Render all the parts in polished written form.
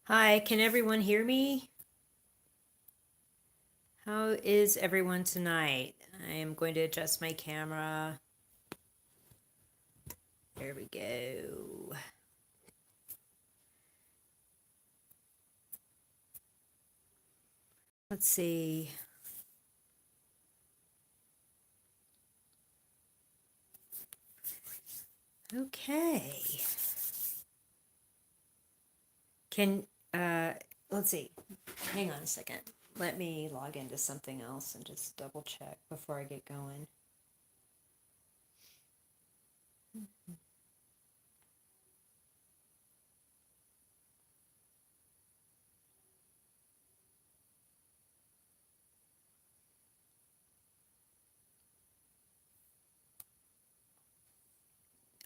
Hi, can everyone hear me? How is everyone tonight? I am going to adjust my camera. There we go. Let's see. Okay. Can, let's see. Hang on a second. Let me log into something else and just double check before I get going.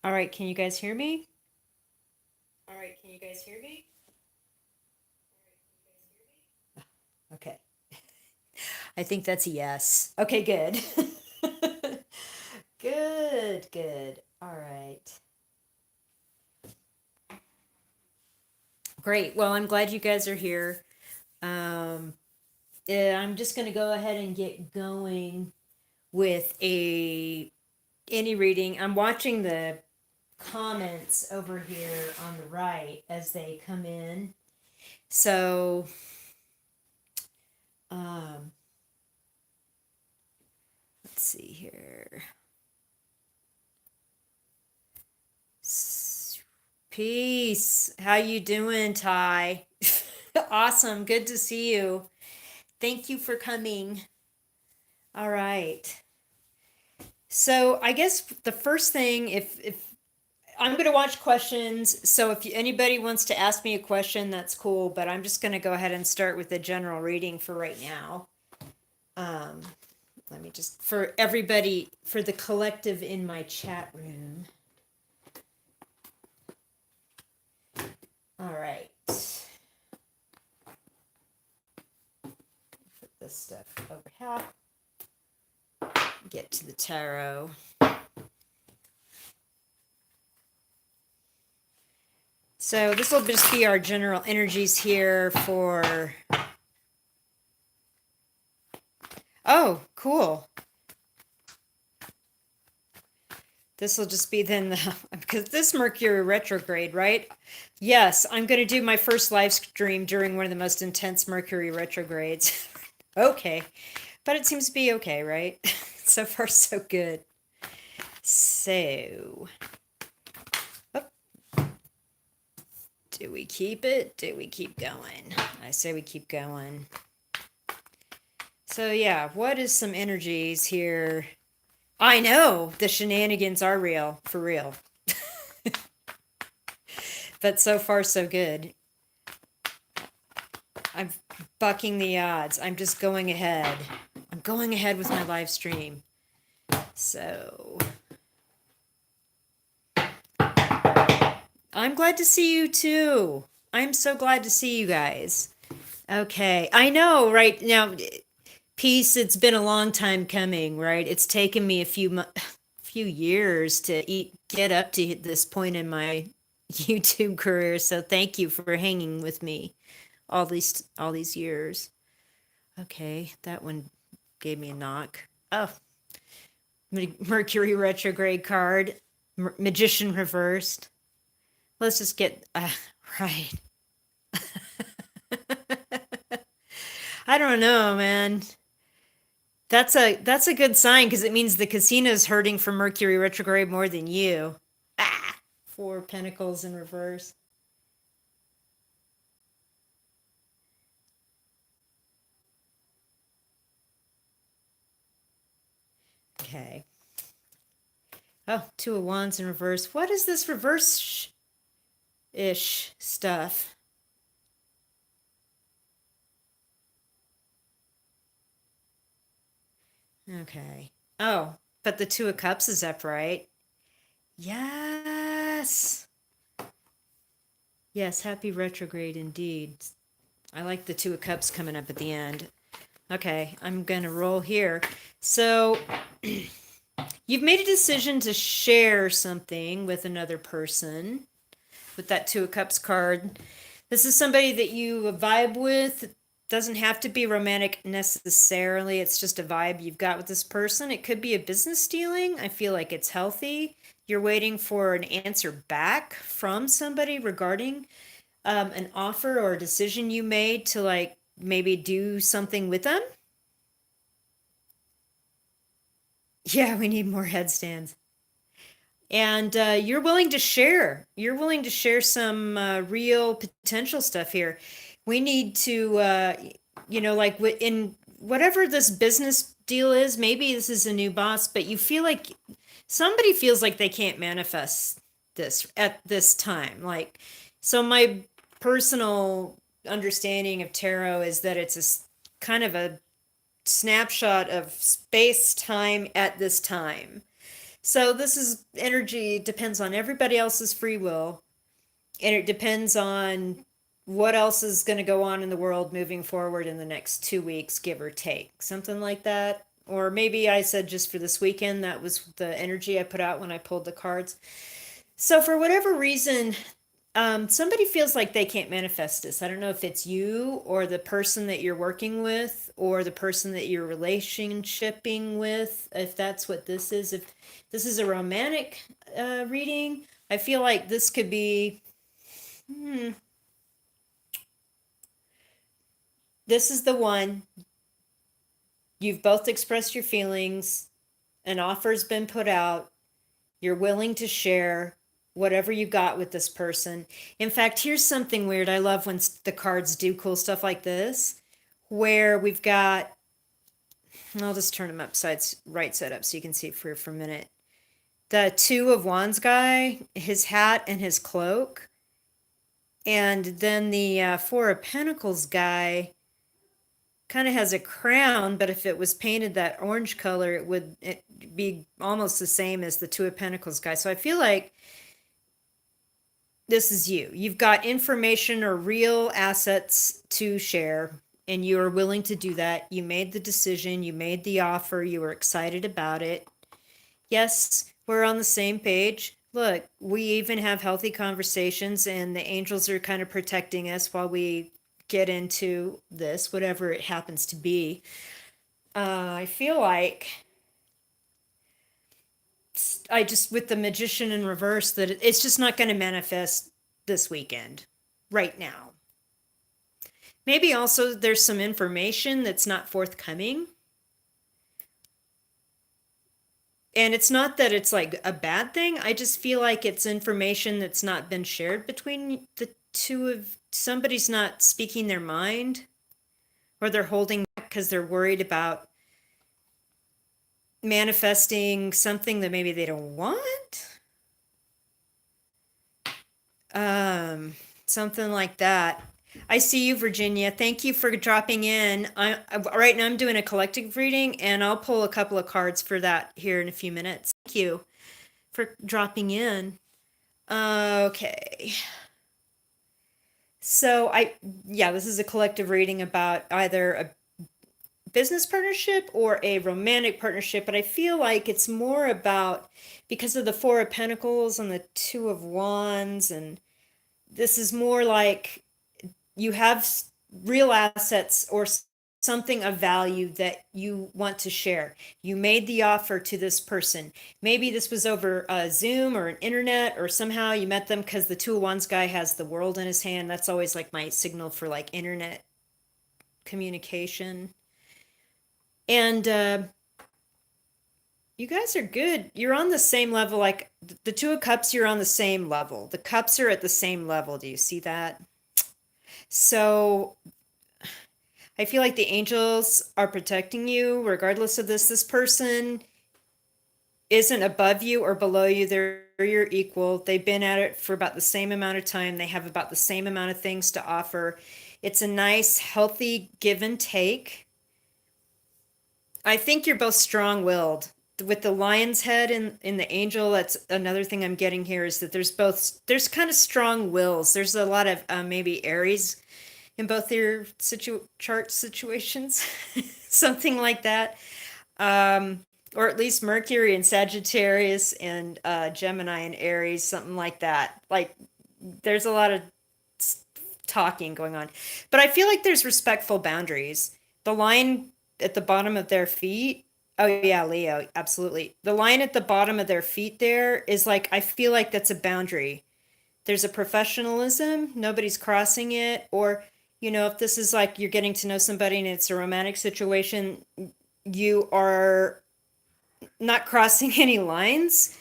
All right, can you guys hear me? All right, can you guys hear me? Okay. I think that's a yes. Okay, good. Good. All right. Great. Well, I'm glad you guys are here. I'm just going to go ahead and get going with any reading. I'm watching the comments over here on the right as they come in. So, let's see here. Peace. How you doing, Ty? Awesome. Good to see you. Thank you for coming. All right. So I guess the first thing, if I'm going to watch questions, so if anybody wants to ask me a question, that's cool. But I'm just going to go ahead and start with the general reading for right now. Um, Let me just, for everybody, for the collective in my chat room. All right. Put this stuff over here. Get to the tarot. So this will just be our general energies here for. Oh, cool. This will just be then because this Mercury retrograde, right? Yes, I'm going to do my first live stream during one of the most intense Mercury retrogrades. Okay, but it seems to be okay, right? So far, so good. So, oh, do we keep it? Do we keep going? I say we keep going. So, yeah, what is some energies here? I know the shenanigans are real, for real. But so far, so good. I'm bucking the odds. I'm just going ahead. I'm going ahead with my live stream. So I'm glad to see you too. I'm so glad to see you guys. Okay. I know right now, peace, it's been a long time coming, right? It's taken me a few years to get up to this point in my YouTube career. So thank you for hanging with me all these years. Okay, that one gave me a knock. Oh, Mercury retrograde card, Magician reversed. Let's just get right. I don't know, man. That's a good sign because it means the casino's hurting from Mercury retrograde more than you. Ah, Four Pentacles in reverse. Okay. Oh, Two of Wands in reverse. What is this reverse ish stuff? Okay. Oh, but the Two of Cups is upright. Yes. Yes, happy retrograde indeed. I like the Two of Cups coming up at the end. Okay, I'm going to roll here. So, you've made a decision to share something with another person with that Two of Cups card. This is somebody that you vibe with. It doesn't have to be romantic necessarily. It's just a vibe you've got with this person. It could be a business dealing. I feel like it's healthy. You're waiting for an answer back from somebody regarding an offer or a decision you made to like maybe do something with them. Yeah, we need more headstands. And you're willing to share. You're willing to share some real potential stuff here. We need to, like in whatever this business deal is, maybe this is a new boss, but you feel like somebody feels like they can't manifest this at this time. Like, so my personal understanding of tarot is that it's kind of a snapshot of space time at this time. So this is energy, depends on everybody else's free will, and it depends on what else is going to go on in the world moving forward in the next 2 weeks, give or take, something like that. Or maybe I said just for this weekend, that was the energy I put out when I pulled the cards. So for whatever reason, somebody feels like they can't manifest this. I don't know if it's you or the person that you're working with or the person that you're relationshiping with, if that's what this is. If this is a romantic reading, I feel like this could be, this is the one. You've both expressed your feelings, an offer's been put out, you're willing to share whatever you got with this person. In fact, here's something weird. I love when the cards do cool stuff like this, where we've got, I'll just turn them right side up so you can see it for a minute. The Two of Wands guy, his hat and his cloak. And then the Four of Pentacles guy kind of has a crown, but if it was painted that orange color, it would be almost the same as the Two of Pentacles guy. So I feel like this is you. You've got information or real assets to share, and you are willing to do that. You made the decision, you made the offer, you were excited about it. Yes, we're on the same page. Look, we even have healthy conversations, and the angels are kind of protecting us while we get into this, whatever it happens to be. I feel like I just, with the Magician in reverse, that it's just not going to manifest this weekend, right now. Maybe also there's some information that's not forthcoming. And it's not that it's like a bad thing. I just feel like it's information that's not been shared between the two of, somebody's not speaking their mind, or they're holding back because they're worried about manifesting something that maybe they don't want. Something like that. I see you, Virginia. Thank you for dropping in. Right now I'm doing a collective reading, and I'll pull a couple of cards for that here in a few minutes. Thank you for dropping in. Okay. So this is a collective reading about either a business partnership or a romantic partnership, but I feel like it's more about, because of the Four of Pentacles and the Two of Wands, and this is more like you have real assets or something of value that you want to share. You made the offer to this person. Maybe this was over Zoom or an internet, or somehow you met them because the Two of Wands guy has the world in his hand. That's always like my signal for like internet communication. And you guys are good. You're on the same level. Like the Two of Cups, you're on the same level. The cups are at the same level. Do you see that? So I feel like the angels are protecting you regardless of this. This person isn't above you or below you. They're your equal. They've been at it for about the same amount of time. They have about the same amount of things to offer. It's a nice, healthy give and take. I think you're both strong-willed. With the lion's head in the angel, that's another thing I'm getting here, is that there's kind of strong wills. There's a lot of maybe Aries in both your chart situations, something like that. Or at least Mercury and Sagittarius and Gemini and Aries, something like that. Like there's a lot of talking going on. But I feel like there's respectful boundaries. The line at the bottom of their feet. Oh yeah, Leo, absolutely. The line at the bottom of their feet there is like, I feel like that's a boundary. There's a professionalism, nobody's crossing it. Or, if this is like you're getting to know somebody and it's a romantic situation, you are not crossing any lines.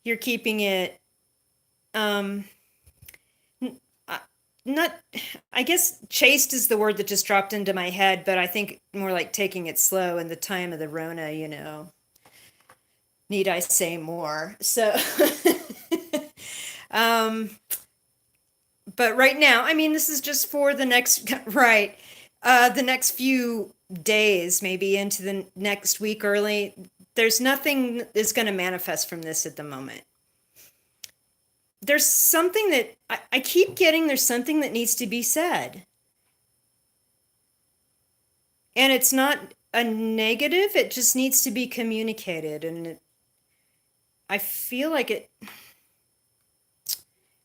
You're keeping it, um, not, I guess chaste is the word that just dropped into my head, but I think more like taking it slow in the time of the Rona, Need I say more? So, um, but right now, I mean, this is just for the next, right, the next few days, maybe into the next week early. There's nothing that's going to manifest from this at the moment. There's something that I keep getting, there's something that needs to be said. And it's not a negative, it just needs to be communicated. And I feel like it.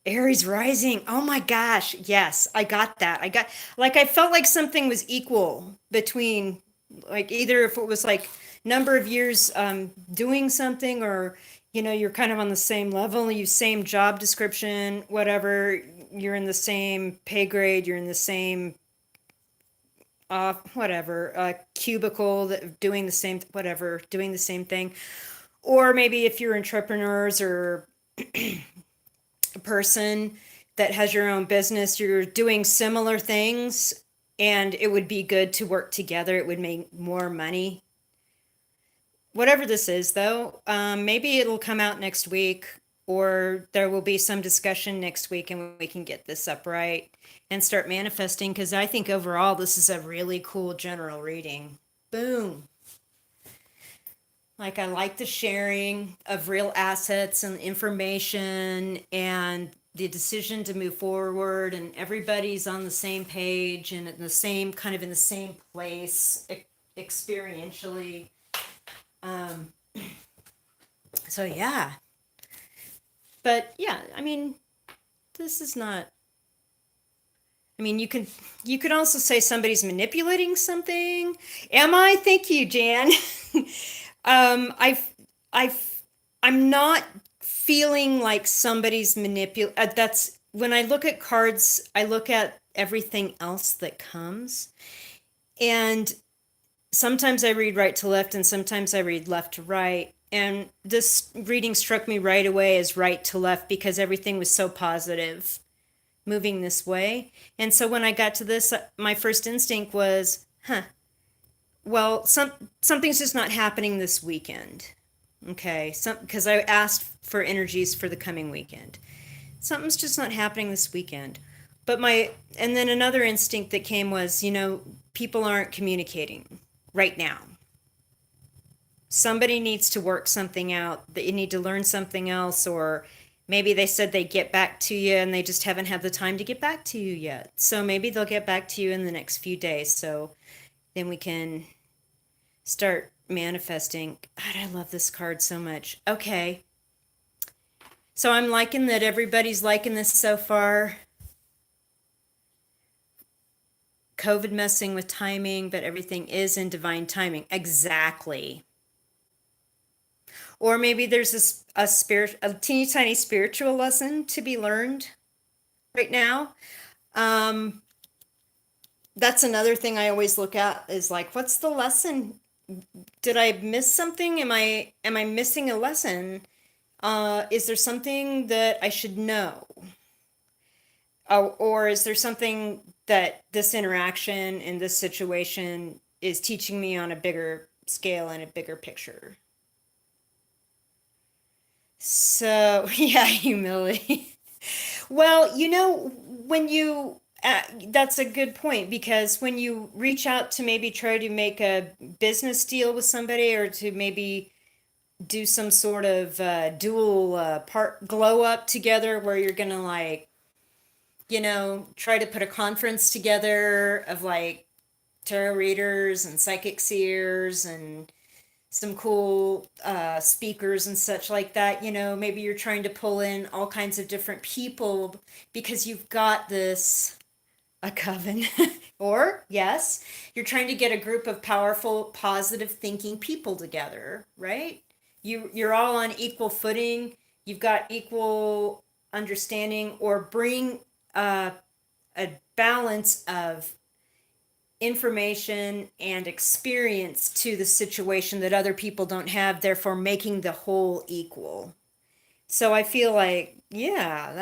Aries rising. Oh my gosh. Yes, I got that. I felt like something was equal between, like, either if it was like number of years doing something, or, you're kind of on the same level, you same job description, whatever, you're in the same pay grade, you're in the same, whatever, cubicle, that doing the same, whatever, doing the same thing. Or maybe if you're entrepreneurs or a person that has your own business, you're doing similar things, and it would be good to work together. It would make more money. Whatever this is, though, maybe it'll come out next week, or there will be some discussion next week and we can get this upright and start manifesting, because I think overall this is a really cool general reading. Boom. Like, I like the sharing of real assets and information and the decision to move forward, and everybody's on the same page and in the same place experientially. So yeah. But yeah, I mean, this is not. I mean, you could also say somebody's manipulating something. Am I? Thank you, Jan. I've, I'm not feeling like somebody's that's when I look at cards, I look at everything else that comes. And sometimes I read right to left and sometimes I read left to right. And this reading struck me right away as right to left because everything was so positive moving this way. And so when I got to this, my first instinct was, well, something's just not happening this weekend. Okay, because I asked for energies for the coming weekend. Something's just not happening this weekend. And then another instinct that came was, people aren't communicating right now. Somebody needs to work something out, that you need to learn something else, or maybe they said they'd get back to you and they just haven't had the time to get back to you yet. So maybe they'll get back to you in the next few days. So then we can start manifesting. God, I love this card so much. Okay. So I'm liking that everybody's liking this so far. COVID messing with timing, but everything is in divine timing. Exactly. Or maybe there's a teeny tiny spiritual lesson to be learned right now. That's another thing I always look at, is like, what's the lesson? Did I miss something? Am I missing a lesson? Is there something that I should know? Or is there something that this interaction in this situation is teaching me on a bigger scale and a bigger picture? So, yeah, humility. Well, when that's a good point, because when you reach out to maybe try to make a business deal with somebody, or to maybe do some sort of dual part glow up together, where you're gonna, like, try to put a conference together of like tarot readers and psychic seers and some cool speakers and such like that. Maybe you're trying to pull in all kinds of different people because you've got this A coven. Or, yes, you're trying to get a group of powerful, positive thinking people together, right? You're all on equal footing. You've got equal understanding, or bring a, a balance of information and experience to the situation that other people don't have, therefore making the whole equal. So I feel like, yeah,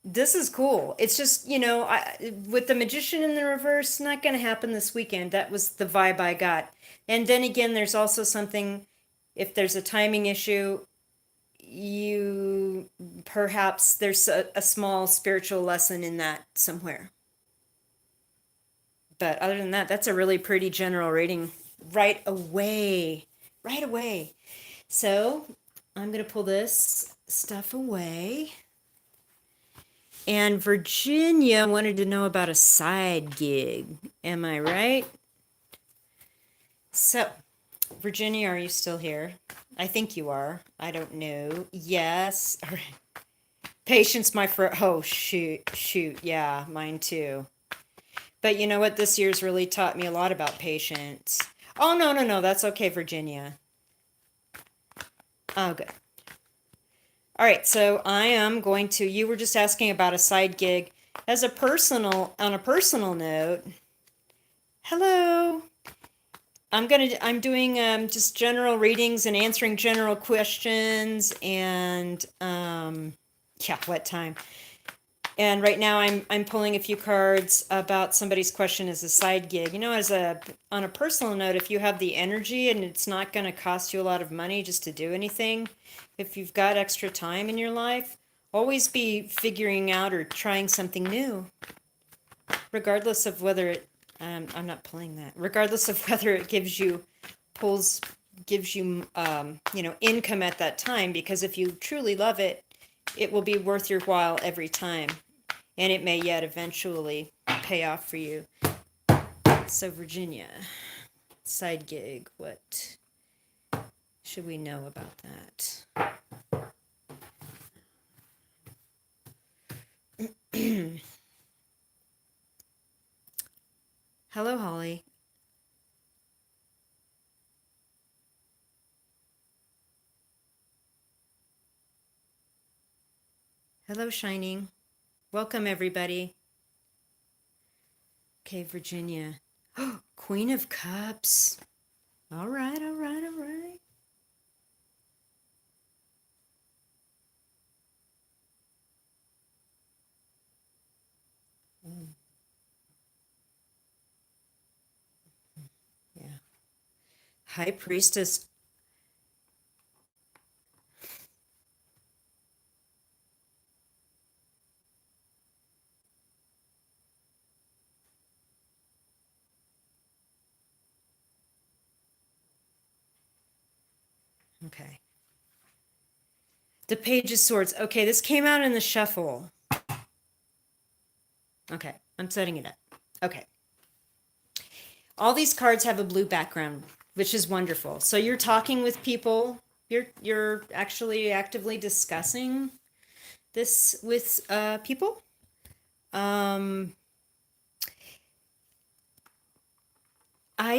this is cool. It's just, with the magician in the reverse, not going to happen this weekend. That was the vibe I got. And then again, there's also something, if there's a timing issue, you perhaps there's a small spiritual lesson in that somewhere. But other than that, that's a really pretty general rating right away. Right away. So I'm going to pull this stuff away. And Virginia wanted to know about a side gig. Am I right? So, Virginia, are you still here? I think you are. I don't know. Yes. All right. Patience, my friend. Oh, shoot. Yeah, mine too. But you know what? This year's really taught me a lot about patience. Oh, no, no, no. That's okay, Virginia. Oh, good. All right, so I am going to, you were just asking about a side gig. On a personal note, hello. I'm doing just general readings and answering general questions and yeah, what time? And right now I'm pulling a few cards about somebody's question as a side gig. On a personal note, if you have the energy and it's not going to cost you a lot of money just to do anything, if you've got extra time in your life, always be figuring out or trying something new, regardless of whether it, I'm not pulling that, regardless of whether it gives you income at that time, because if you truly love it, it will be worth your while every time, and it may yet eventually pay off for you. So Virginia, side gig, what should we know about that? Hello, Holly. Hello, Shining. Welcome, everybody. Okay, Virginia. Queen of Cups. All right, all right, all right. Yeah. High Priestess. Okay. The Page of Swords. Okay, this came out in the shuffle. Okay, I'm setting it up. Okay. All these cards have a blue background, which is wonderful. So you're talking with people. You're actually actively discussing this with people. I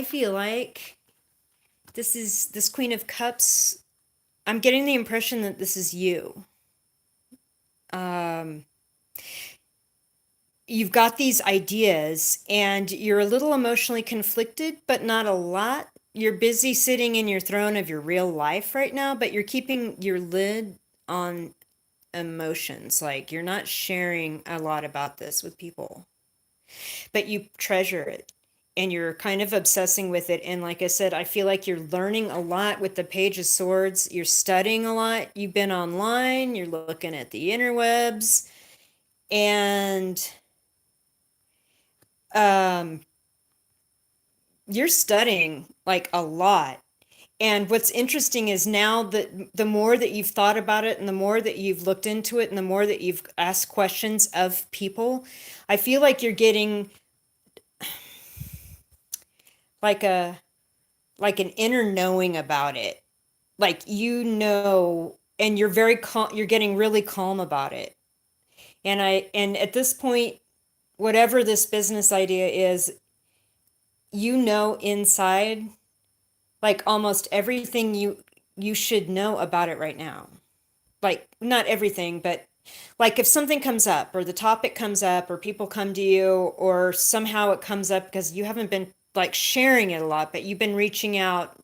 feel like this Queen of Cups. I'm getting the impression that this is you. You've got these ideas and you're a little emotionally conflicted, but not a lot. You're busy sitting in your throne of your real life right now, but you're keeping your lid on emotions. Like you're not sharing a lot about this with people, but you treasure it and you're kind of obsessing with it. And like I said, I feel like you're learning a lot with the Page of Swords. You're studying a lot. You've been online, you're looking at the interwebs, and you're studying like a lot. And what's interesting is now that the more that you've thought about it and the more that you've looked into it and the more that you've asked questions of people, I feel like you're getting like an inner knowing about it. Like and you're very calm, you're getting really calm about it. And at this point, whatever this business idea is, inside, like almost everything you should know about it right now. Like not everything, but like if something comes up or the topic comes up or people come to you or somehow it comes up because you haven't been like sharing it a lot, but you've been reaching out,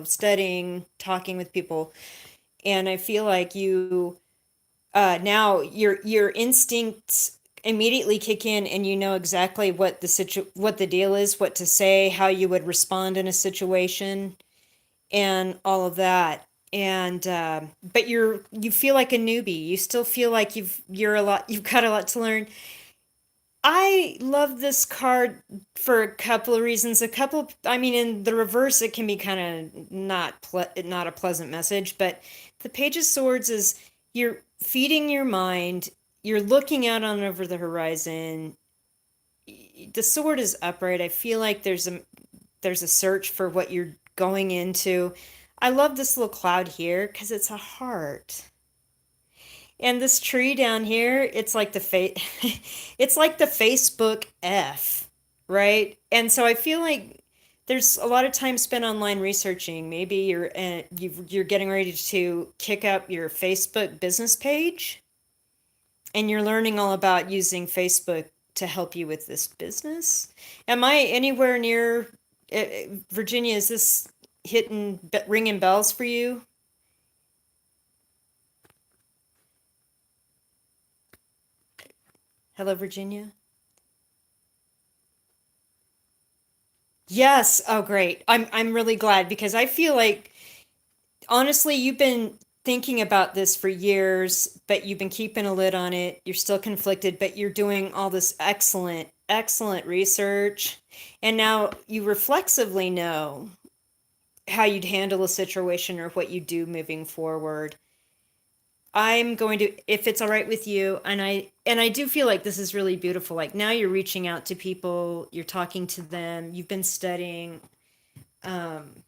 studying, talking with people. And I feel like now your instincts immediately kick in and you know exactly what the deal is, what to say, how you would respond in a situation and all of that. And but you feel like a newbie. You still feel like you've got a lot to learn. I love this card for a couple of reasons. I mean, in the reverse, it can be kind of not a pleasant message, but the Page of Swords is you're feeding your mind, you're looking out on over the horizon. The sword is upright. I feel like there's a search for what you're going into. I love this little cloud here because it's a heart. And this tree down here, it's like it's like the Facebook F, right? And so I feel like there's a lot of time spent online researching. Maybe you're getting ready to kick up your Facebook business page, and you're learning all about using Facebook to help you with this business. Am I anywhere near Virginia? Is this ringing bells for you? Hello, Virginia. Yes. Oh, great. I'm really glad because I feel like honestly, you've been thinking about this for years, but you've been keeping a lid on it. You're still conflicted, but you're doing all this excellent, excellent research. And now you reflexively know how you'd handle a situation or what you do moving forward. I'm going to, if it's all right with you, and I do feel like this is really beautiful. Like now you're reaching out to people, you're talking to them, you've been studying. Um,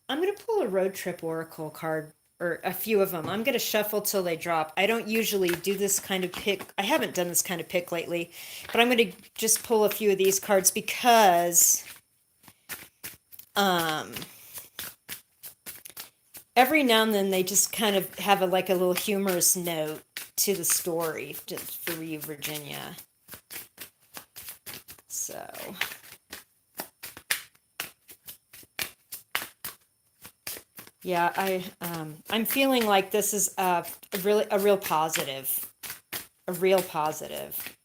I'm going to pull a road trip oracle card or a few of them. I'm going to shuffle till they drop. I don't usually do this kind of pick. I haven't done this kind of pick lately, but I'm going to just pull a few of these cards because um every now and then they just kind of have like a little humorous note to the story just for you, Virginia. So yeah, I'm feeling like this is a real positive, a real positive.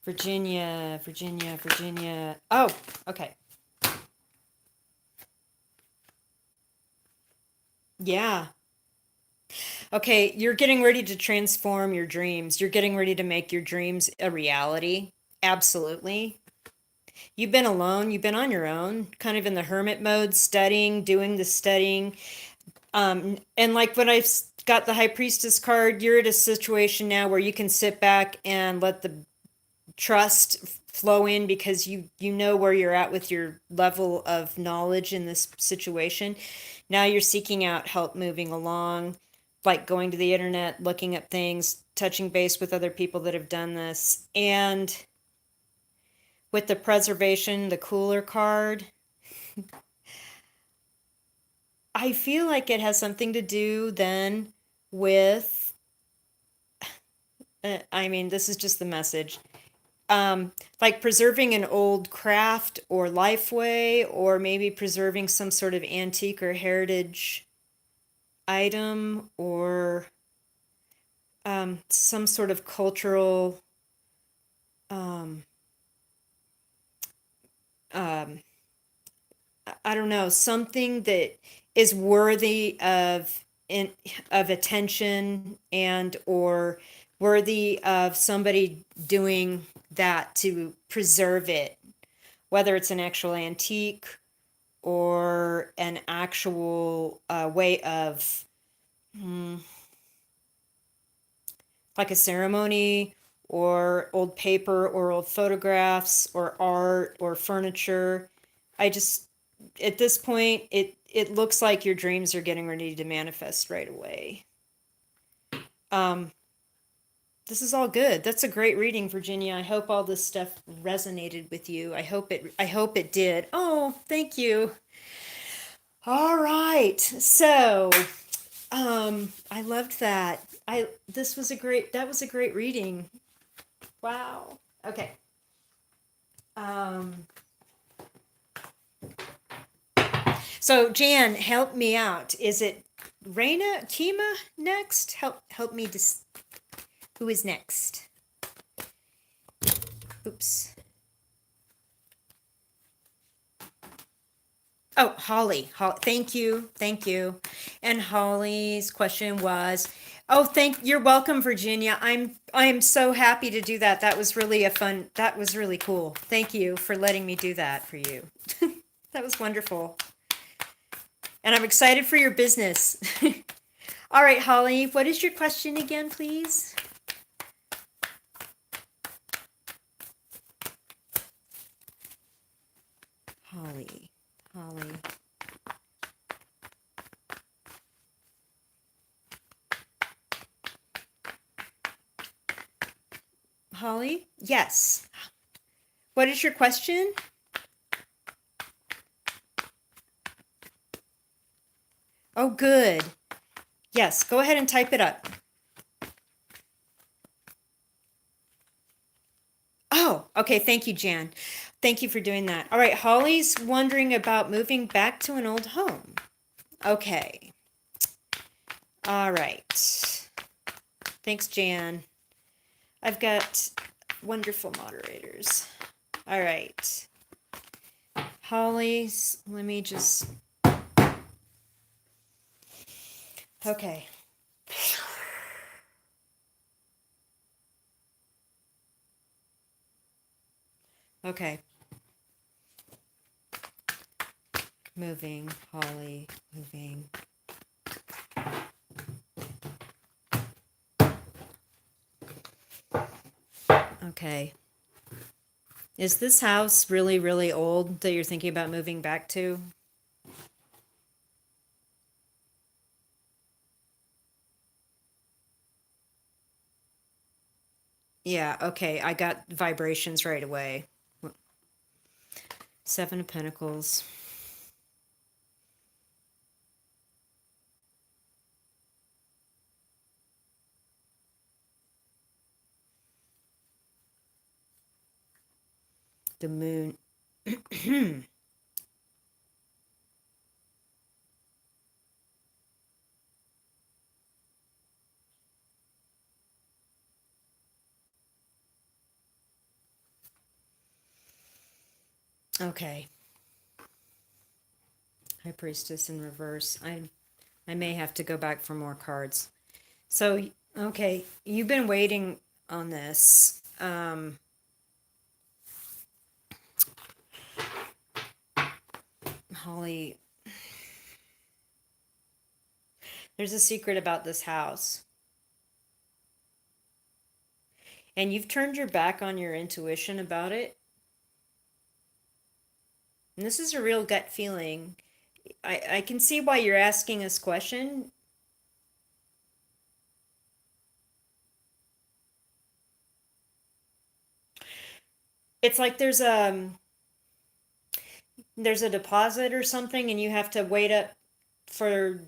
Virginia, Virginia, Virginia. Oh, okay. Yeah. Okay, you're getting ready to transform your dreams. You're getting ready to make your dreams a reality. Absolutely. You've been alone, you've been on your own, kind of in the hermit mode, studying, doing the studying. And like when got the High Priestess card, you're at a situation now where you can sit back and let the trust flow in because you know where you're at with your level of knowledge in this situation. Now you're seeking out help moving along, like going to the internet, looking up things, touching base with other people that have done this. And with the preservation, the cooler card, I feel like it has something to do then with, I mean, this is just the message. Like preserving an old craft or lifeway, or maybe preserving some sort of antique or heritage item, or some sort of cultural, um, um, I don't know, something that is worthy of attention and or worthy of somebody doing that to preserve it, whether it's an actual antique or an actual way of mm, like a ceremony or old paper or old photographs or art or furniture. I just at this point it looks like your dreams are getting ready to manifest right away. Um this is all good. That's a great reading, Virginia. I hope all this stuff resonated with you. I hope it did. Oh, thank you. All right. So, I loved that. That was a great reading. Wow. Okay. Um, so Jan, help me out. Is it Raina Kima next? Help me who is next? Oops. Oh, Holly. Thank you. Thank you. And Holly's question was, oh, you're welcome, Virginia. I'm so happy to do that. That was really cool. Thank you for letting me do that for you. That was wonderful. And I'm excited for your business. All right, Holly, what is your question again, please? Holly. Holly? Yes. What is your question? Oh, good. Yes, go ahead and type it up. Oh, okay. Thank you, Jan. Thank you for doing that. All right, Holly's wondering about moving back to an old home. Okay. All right. Thanks, Jan. I've got wonderful moderators. All right. Holly's, let me just. Okay. Okay. Moving, Holly, moving. Okay. Is this house really, really old that you're thinking about moving back to? Yeah, okay. I got vibrations right away. Seven of Pentacles. The Moon. Okay. High Priestess in reverse. I may have to go back for more cards. So, okay, you've been waiting on this. Holly, there's a secret about this house. And you've turned your back on your intuition about it. And this is a real gut feeling. I can see why you're asking this question. It's like there's a deposit or something and you have to wait up for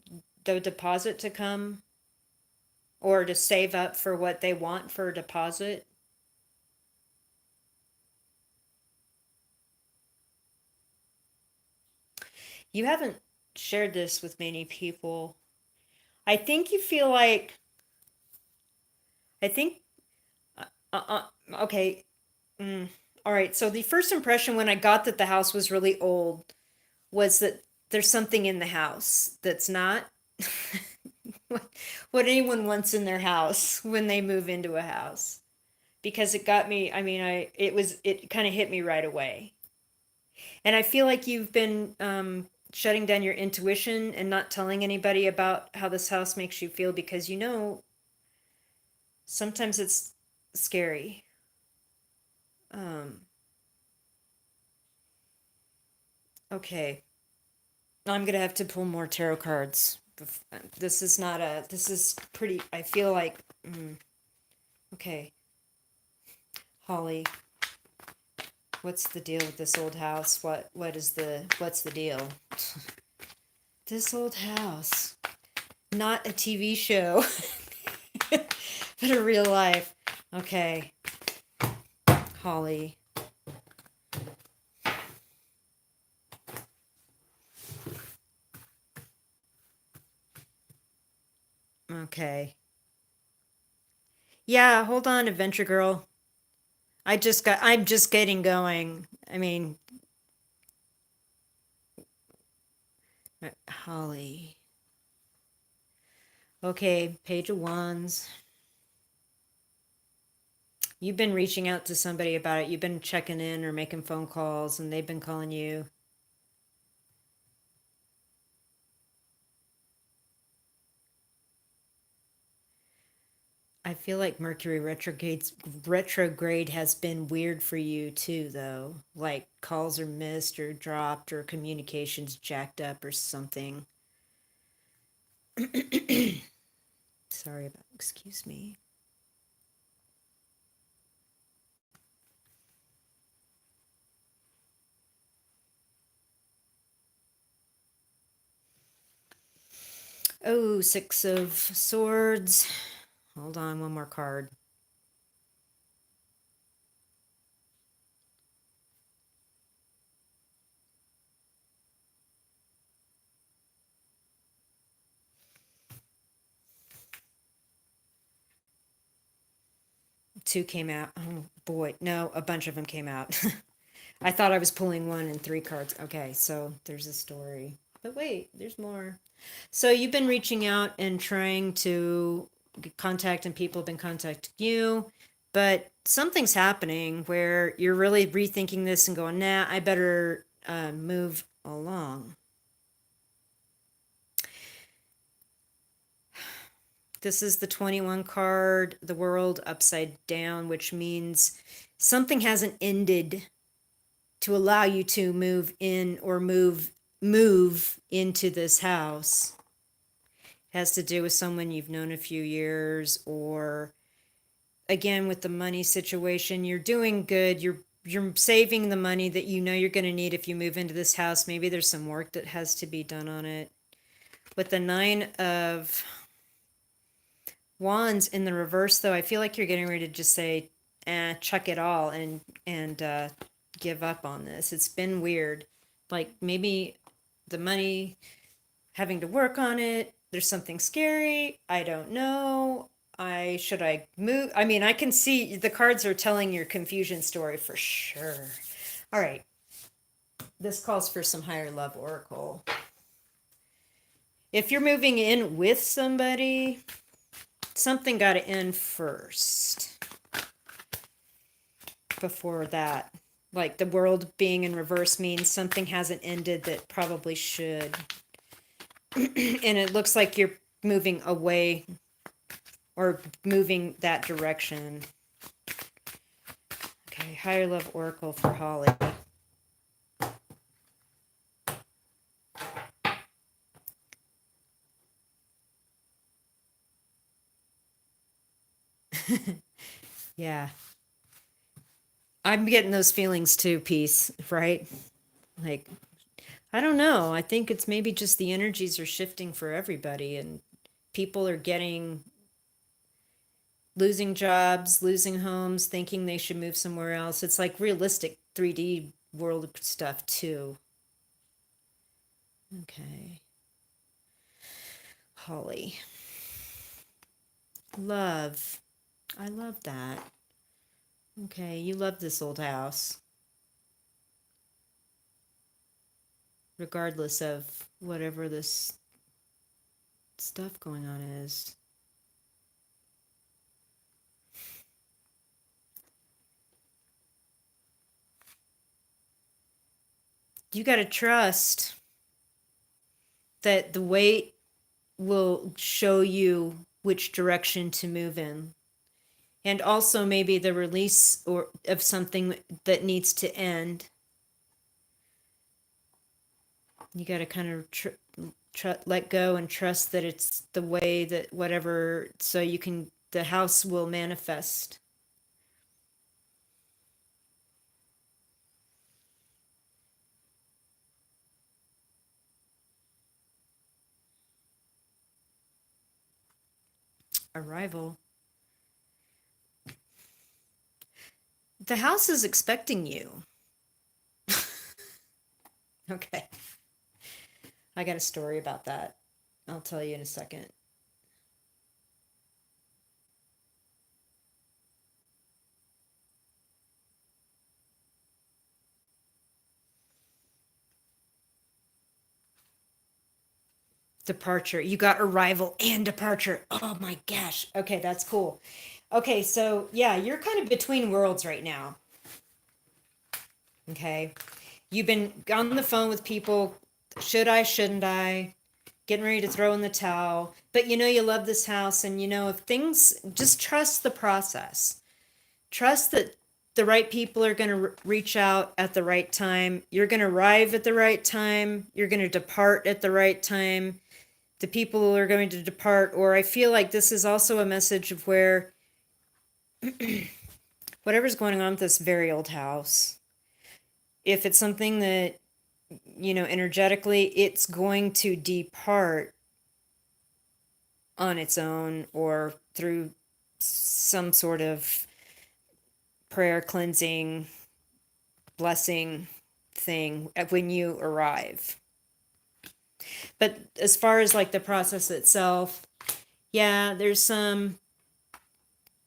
the deposit to come or to save up for what they want for a deposit. You haven't shared this with many people. I think you feel like I think okay. All right. So the first impression when I got that the house was really old was that there's something in the house that's not what anyone wants in their house when they move into a house. Because it got me, I mean, it kind of hit me right away. And I feel like you've been shutting down your intuition and not telling anybody about how this house makes you feel because sometimes it's scary. Okay. I'm gonna have to pull more tarot cards. This is not a. This is pretty. I feel like. Okay, Holly, what's the deal with this old house? What's the deal? This old house. Not a TV show, but a real life. Okay, Holly. Okay. Yeah, hold on, Adventure Girl. I'm just getting going. I mean, Holly. Okay, Page of Wands. You've been reaching out to somebody about it. You've been checking in or making phone calls, and they've been calling you. I feel like Mercury retrograde has been weird for you too, though. Like calls are missed or dropped or communications jacked up or something. Sorry about, excuse me. Oh, Six of Swords. Hold on, one more card. Two came out. Oh boy, no, a bunch of them came out. I thought I was pulling one and three cards. Okay, so there's a story. But wait, there's more. So you've been reaching out and trying to contact, and people have been contacting you, but something's happening where you're really rethinking this and going, nah, I better move along. This is the 21 card, the world upside down, which means something hasn't ended to allow you to move in or move into this house. It has to do with someone you've known a few years, or again with the money situation, you're doing good. You're saving the money that you know you're going to need if you move into this house. Maybe there's some work that has to be done on it. With the 9 of Wands in the reverse, though, I feel like you're getting ready to just say, chuck it all and give up on this. It's been weird. Like maybe the money, having to work on it. There's something scary. I don't know. Should I move? I mean, I can see the cards are telling your confusion story for sure. All right. This calls for some higher love oracle. If you're moving in with somebody, something got to end first before that. Like the world being in reverse means something hasn't ended that probably should. And it looks like you're moving away or moving that direction. Okay, higher love oracle for Holly. Yeah. I'm getting those feelings too, Peace, right? Like, I don't know. I think it's maybe just the energies are shifting for everybody, and people are losing jobs, losing homes, thinking they should move somewhere else. It's like realistic 3D world stuff too. Okay. Holly. Love. I love that. Okay, you love this old house. Regardless of whatever this stuff going on is. You got to trust that the weight will show you which direction to move in. And also maybe the release or of something that needs to end. You got to kind of let go and trust that it's the way that whatever, so you can the house will manifest. Arrival. The house is expecting you. Okay. I got a story about that. I'll tell you in a second. Departure. You got arrival and departure. Oh my gosh. Okay, that's cool. Okay, so yeah, you're kind of between worlds right now. Okay. You've been on the phone with people. Should I, shouldn't I? Getting ready to throw in the towel. But you know, you love this house, and you know, if things, just trust the process. Trust that the right people are going to reach out at the right time. You're going to arrive at the right time. You're going to depart at the right time. The people are going to depart. Or I feel like this is also a message of where whatever's going on with this very old house, if it's something that, you know, energetically, it's going to depart on its own or through some sort of prayer, cleansing, blessing thing when you arrive. But as far as like the process itself, yeah, there's some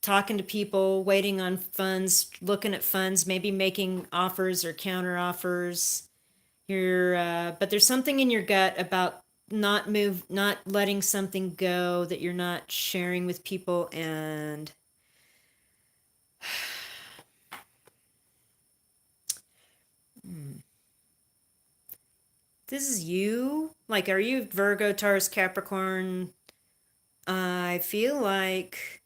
talking to people, waiting on funds, looking at funds, maybe making offers or counter offers. But there's something in your gut about not letting something go that you're not sharing with people. And this is you. Like, are you Virgo, Taurus, Capricorn? I feel like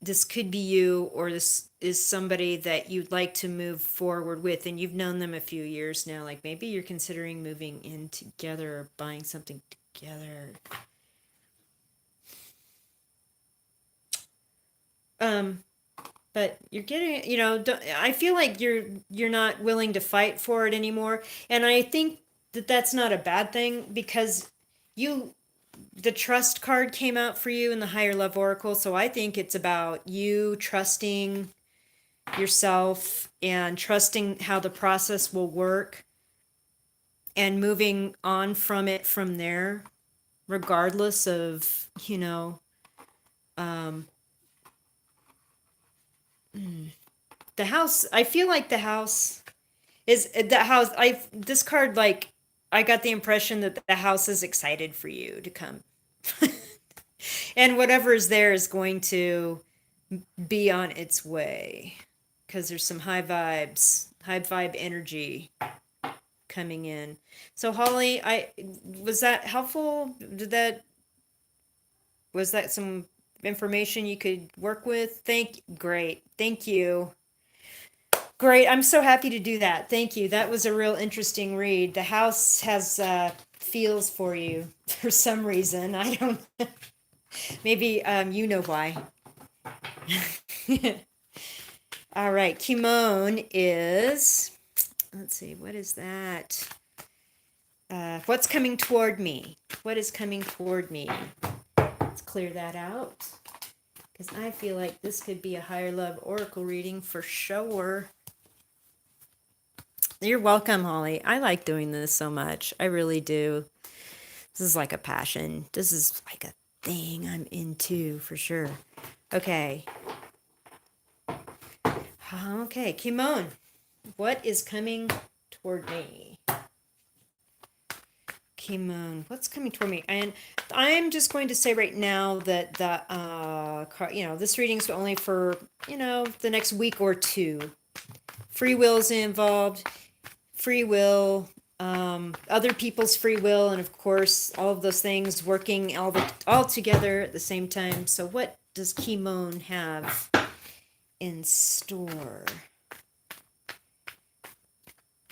this could be you, or this is somebody that you'd like to move forward with, and you've known them a few years now. Like maybe you're considering moving in together or buying something together. But you're getting, you know, I feel like you're not willing to fight for it anymore, and I think that that's not a bad thing, because you the trust card came out for you in the higher love oracle, so I think it's about you trusting yourself and trusting how the process will work and moving on from it from there, regardless of, you know, the house. I feel like the house is the house. This card, like, I got the impression that the house is excited for you to come. And whatever is there is going to be on its way, because there's some high vibe energy coming in. So Holly, was that helpful? Was that some information you could work with? Great. Thank you. Great. I'm so happy to do that. Thank you. That was a real interesting read. The house has feels for you for some reason. I don't maybe you know why. All right. Kimon is, let's see, what is that? What's coming toward me? What is coming toward me? Let's clear that out, because I feel like this could be a higher love oracle reading for sure. You're welcome, Holly. I like doing this so much. I really do. This is like a passion. This is like a thing I'm into for sure. Okay. Okay, Kimon, what is coming toward me? Kimon, what's coming toward me? And I'm just going to say right now that this reading's only for, the next week or two. Free will's involved. Free will, other people's free will, and of course all of those things working all together at the same time. So what does Kimon have in store?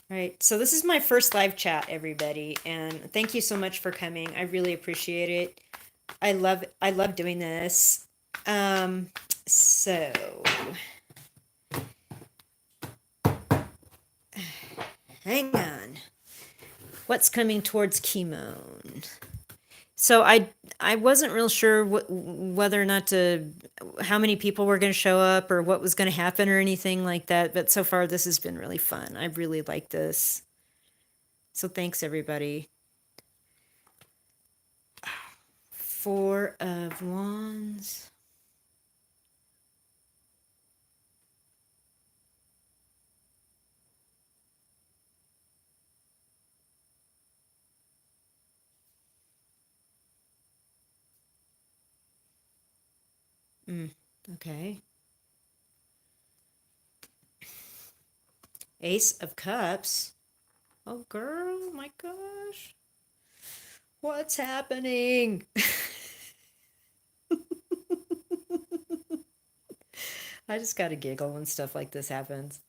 Right, so this is my first live chat, everybody, and thank you so much for coming. I really appreciate it. I love doing this. Um, so hang on. What's coming towards Kimon? So I wasn't real sure whether or not to how many people were going to show up or what was going to happen or anything like that. But so far, this has been really fun. I really like this. So thanks everybody. Four of Wands. Okay. Ace of Cups. Oh, girl, my gosh. What's happening? I just got to giggle when stuff like this happens.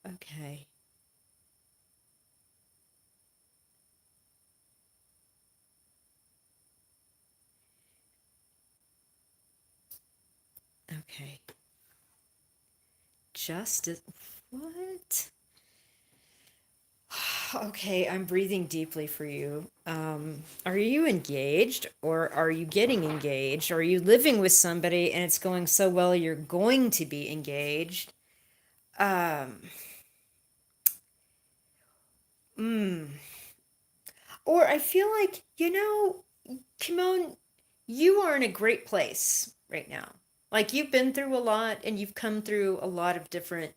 Okay. Okay. Justice. What? Okay, I'm breathing deeply for you. Are you engaged or are you getting engaged? Are you living with somebody and it's going so well you're going to be engaged? Um, or I feel like, Kimon, you are in a great place right now. Like you've been through a lot and you've come through a lot of different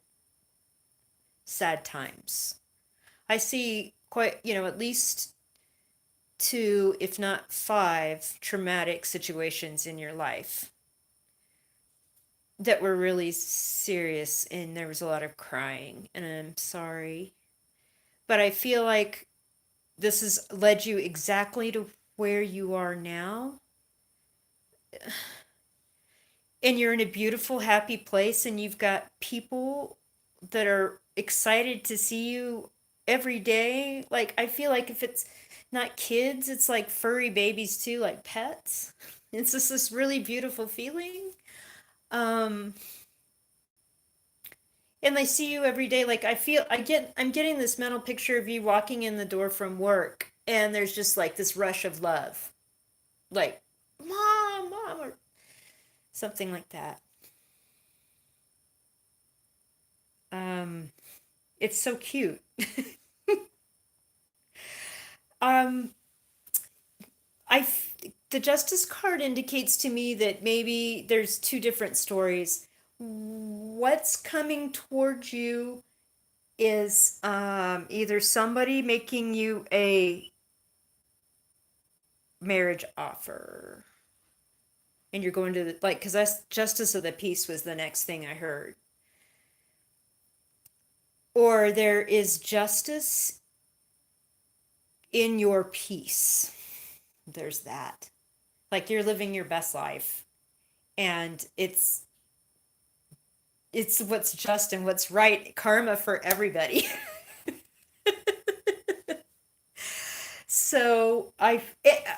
sad times. I see quite, at least two, if not five, traumatic situations in your life that were really serious and there was a lot of crying. And I'm sorry. But I feel like this has led you exactly to where you are now. And you're in a beautiful, happy place, and you've got people that are excited to see you every day. Like, I feel like if it's not kids, it's like furry babies too, like pets. It's just this really beautiful feeling. Um, and they see you every day. Like, I'm getting this mental picture of you walking in the door from work, and there's just like this rush of love. Like, mom, or something like that. Um, it's so cute. Um, I the Justice card indicates to me that maybe there's two different stories. What's coming towards you is either somebody making you a marriage offer, and you're going to like because that's Justice of the Peace was the next thing I heard, or there is justice in your peace. There's that. Like you're living your best life and it's what's just and what's right karma for everybody. So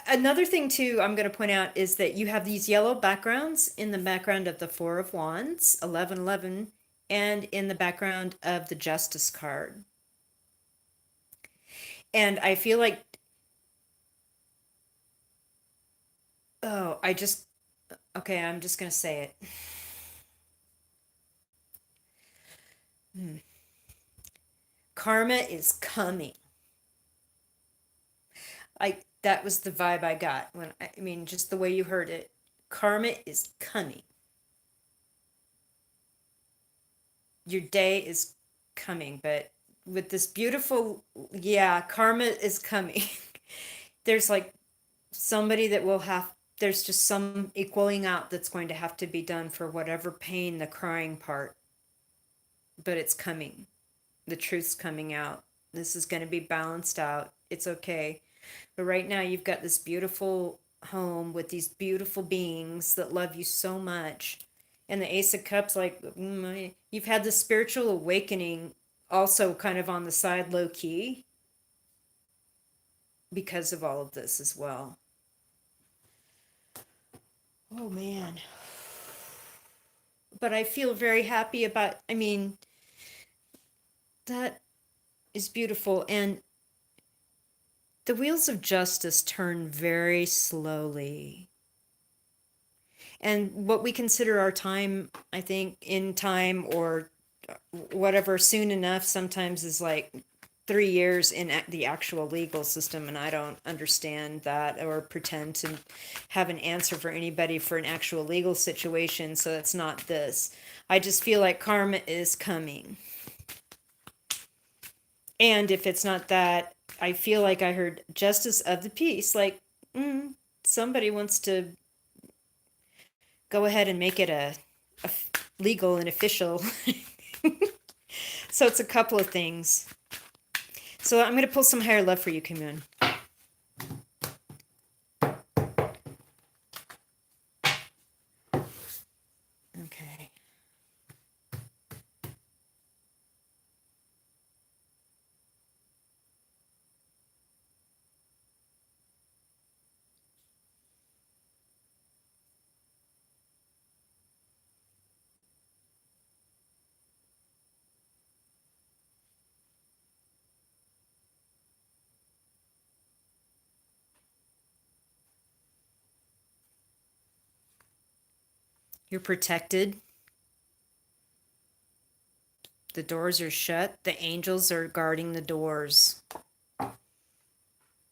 another thing too I'm going to point out is that you have these yellow backgrounds in the background of the Four of Wands 1111 and in the background of the Justice card, and I feel like oh I just okay I'm just going to say it. Karma is coming. That was the vibe I got when I mean just the way you heard it. Karma is coming. Your day is coming, but with this beautiful, yeah, karma is coming. There's like somebody that will have there's just some equaling out that's going to have to be done for whatever pain, the crying part, but it's coming. The truth's coming out. This is going to be balanced out. It's okay. But right now, you've got this beautiful home with these beautiful beings that love you so much. And the Ace of Cups, like, you've had the spiritual awakening also kind of on the side, low key, because of all of this as well. Oh man. But I feel very happy about, I mean, that is beautiful. And the wheels of justice turn very slowly. And what we consider our time, I think, in time or whatever, soon enough, sometimes is like 3 years in the actual legal system. And I don't understand that or pretend to have an answer for anybody for an actual legal situation. So it's not this. I just feel like karma is coming. And if it's not that, I feel like I heard justice of the peace. Like, somebody wants to go ahead and make it a legal and official. So it's a couple of things. So I'm going to pull some higher love for you, Kumun. Okay. You're protected. The doors are shut. The angels are guarding the doors.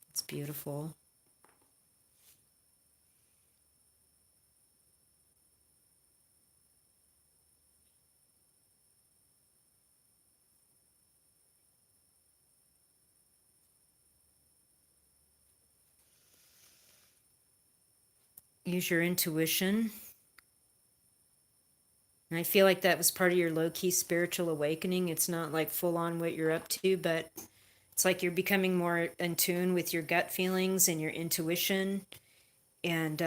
It's beautiful. Use your intuition. And I feel like that was part of your low-key spiritual awakening. It's not like full on what you're up to, but it's like you're becoming more in tune with your gut feelings and your intuition and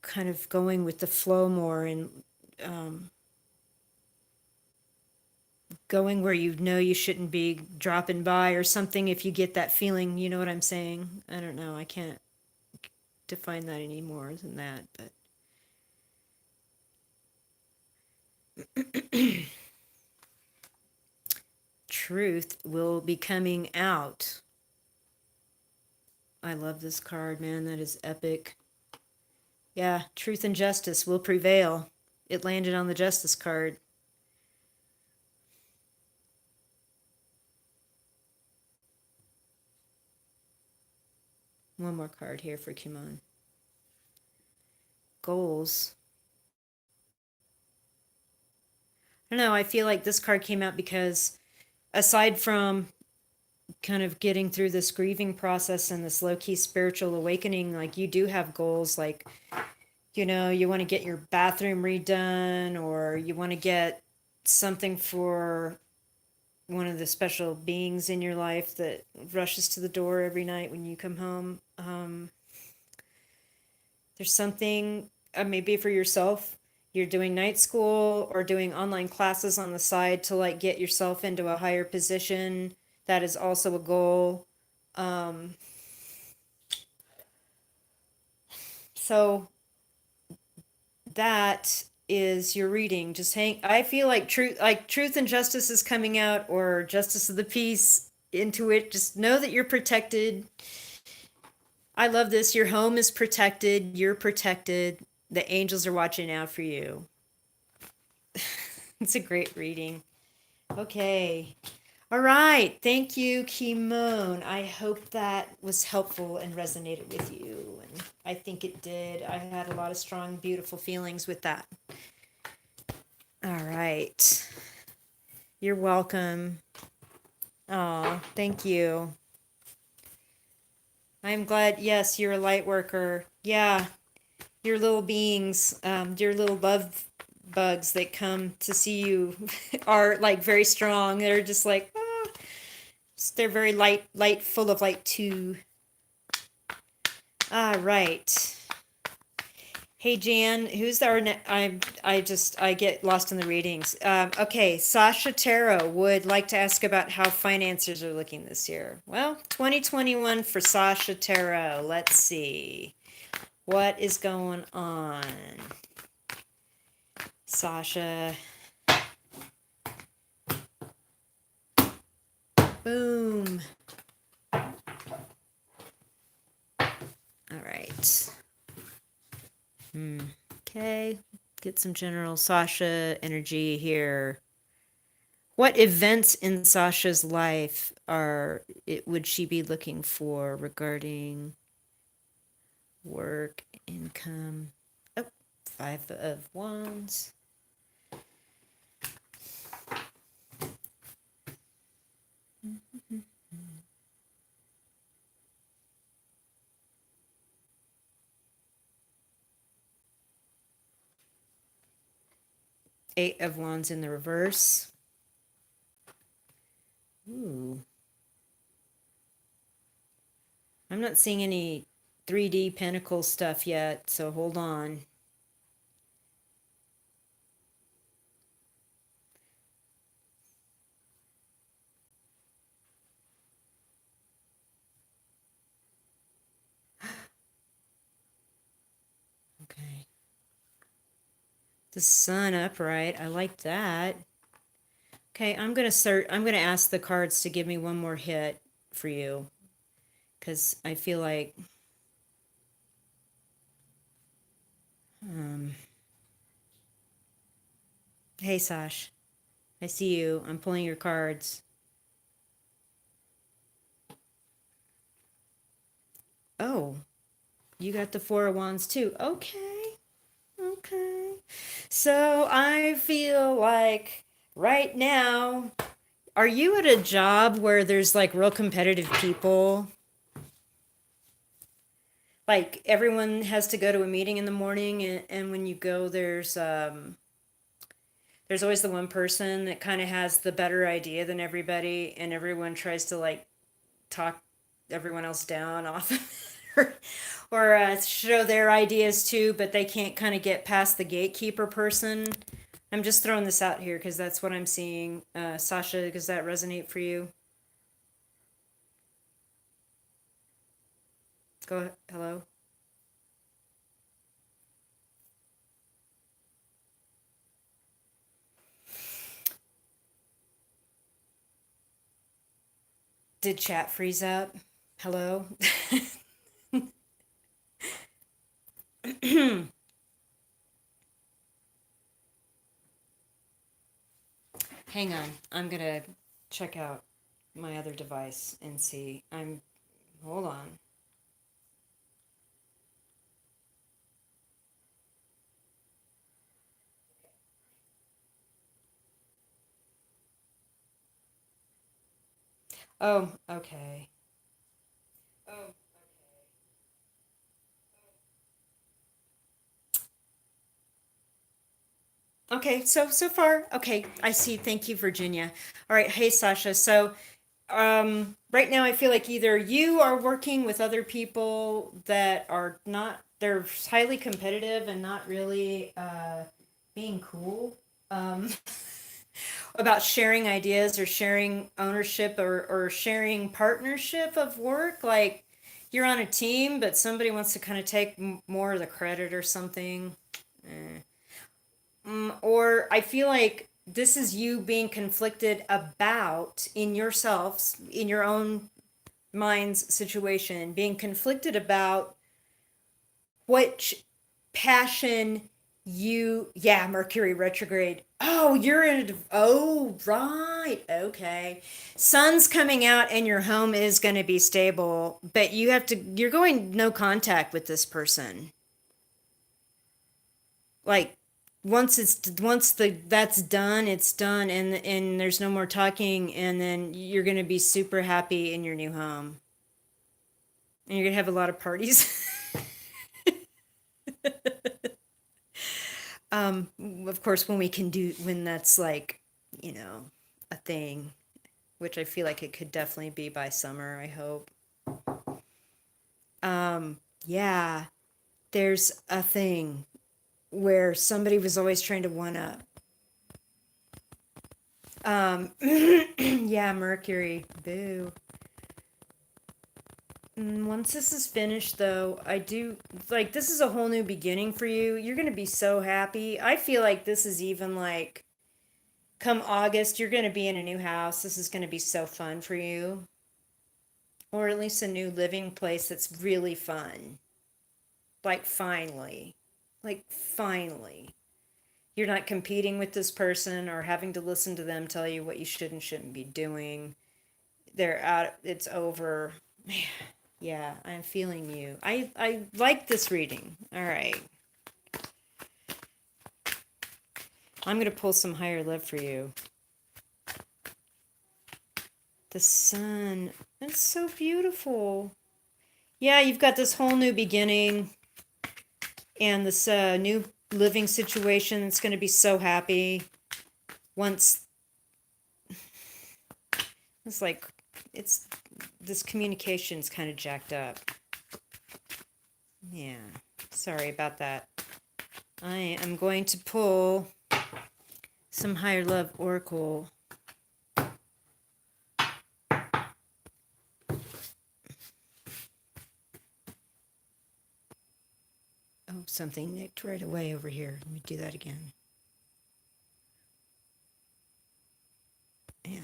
kind of going with the flow more and going where you know you shouldn't be dropping by or something if you get that feeling. You know what I'm saying? I don't know. I can't define that any more than that, but truth will be coming out. I love this card, man. That is epic. Yeah, truth and justice will prevail. It landed on the justice card. One more card here for Kimon. Goals. I don't know. I feel like this card came out because aside from kind of getting through this grieving process and this low-key spiritual awakening, like you do have goals, like, you know, you want to get your bathroom redone or you want to get something for one of the special beings in your life that rushes to the door every night when you come home. There's something, maybe for yourself, you're doing night school or doing online classes on the side to like get yourself into a higher position. That is also a goal. So that is your reading. Just hang. I feel like truth and justice is coming out, or justice of the peace into it. Just know that you're protected. I love this. Your home is protected. You're protected. The angels are watching out for you. It's a great reading. Okay. All right. Thank you, Kimon. I hope that was helpful and resonated with you. And I think it did. I had a lot of strong, beautiful feelings with that. All right. You're welcome. Oh, thank you. I'm glad. Yes, you're a light worker. Yeah, your little beings, your little love bugs that come to see you are like very strong. They're just like, they're very light, full of light too. All right. Hey Jan, who's our I get lost in the readings. Okay, Sasha Tarot would like to ask about how finances are looking this year. Well, 2021 for Sasha Tarot. Let's see. What is going on? Sasha. Boom. All right. Okay. Get some general Sasha energy here. What events in Sasha's life would she be looking for regarding work, income? Oh, 5 of Wands. Eight of Wands in the reverse. Ooh. I'm not seeing any 3D Pentacle stuff yet, so hold on. Okay. The Sun upright. I like that. Okay, I'm gonna ask the cards to give me one more hit for you. Because I feel like hey Sash. I see you. I'm pulling your cards. Oh, you got the Four of Wands too. Okay. Okay. So I feel like right now, are you at a job where there's like real competitive people? Like everyone has to go to a meeting in the morning, and when you go, there's always the one person that kind of has the better idea than everybody, and everyone tries to like talk everyone else down off or show their ideas too, but they can't kind of get past the gatekeeper person. I'm just throwing this out here because that's what I'm seeing. Sasha, does that resonate for you? Go ahead. Hello? Did chat freeze up? Hello? Hang on. I'm going to check out my other device and see. Hold on. Oh, okay. Oh, okay. So far, okay. I see. Thank you, Virginia. All right. Hey, Sasha. So, right now I feel like either you are working with other people that are not, they're highly competitive and not really being cool about sharing ideas or sharing ownership or sharing partnership of work. Like you're on a team, but somebody wants to kind of take more of the credit or something. Or I feel like this is you being conflicted about in yourselves, in your own mind's situation, being conflicted about which passion yeah, Mercury retrograde. Oh, oh, right. Okay. Sun's coming out and your home is going to be stable, but you're going no contact with this person. Like, once that's done, it's done, and there's no more talking, and then you're going to be super happy in your new home. And you're going to have a lot of parties. Of course, when that's like, you know, a thing, which I feel like it could definitely be by summer, I hope. Yeah, there's a thing where somebody was always trying to one up. Yeah, Mercury, boo. Once this is finished, though, I do like this is a whole new beginning for you. You're going to be so happy. I feel like this is even like come August, you're going to be in a new house. This is going to be so fun for you. Or at least a new living place that's really fun. Like, finally. Like, finally. You're not competing with this person or having to listen to them tell you what you should and shouldn't be doing. They're out, it's over. Yeah, I'm feeling you. I like this reading. All right. I'm going to pull some higher love for you. The sun. It's so beautiful. Yeah, you've got this whole new beginning and this new living situation. It's going to be so happy once it's like it's this communication's kind of jacked up. Yeah, sorry about that. I am going to pull some higher love oracle. Oh, something nicked right away over here. Let me do that again. Yeah.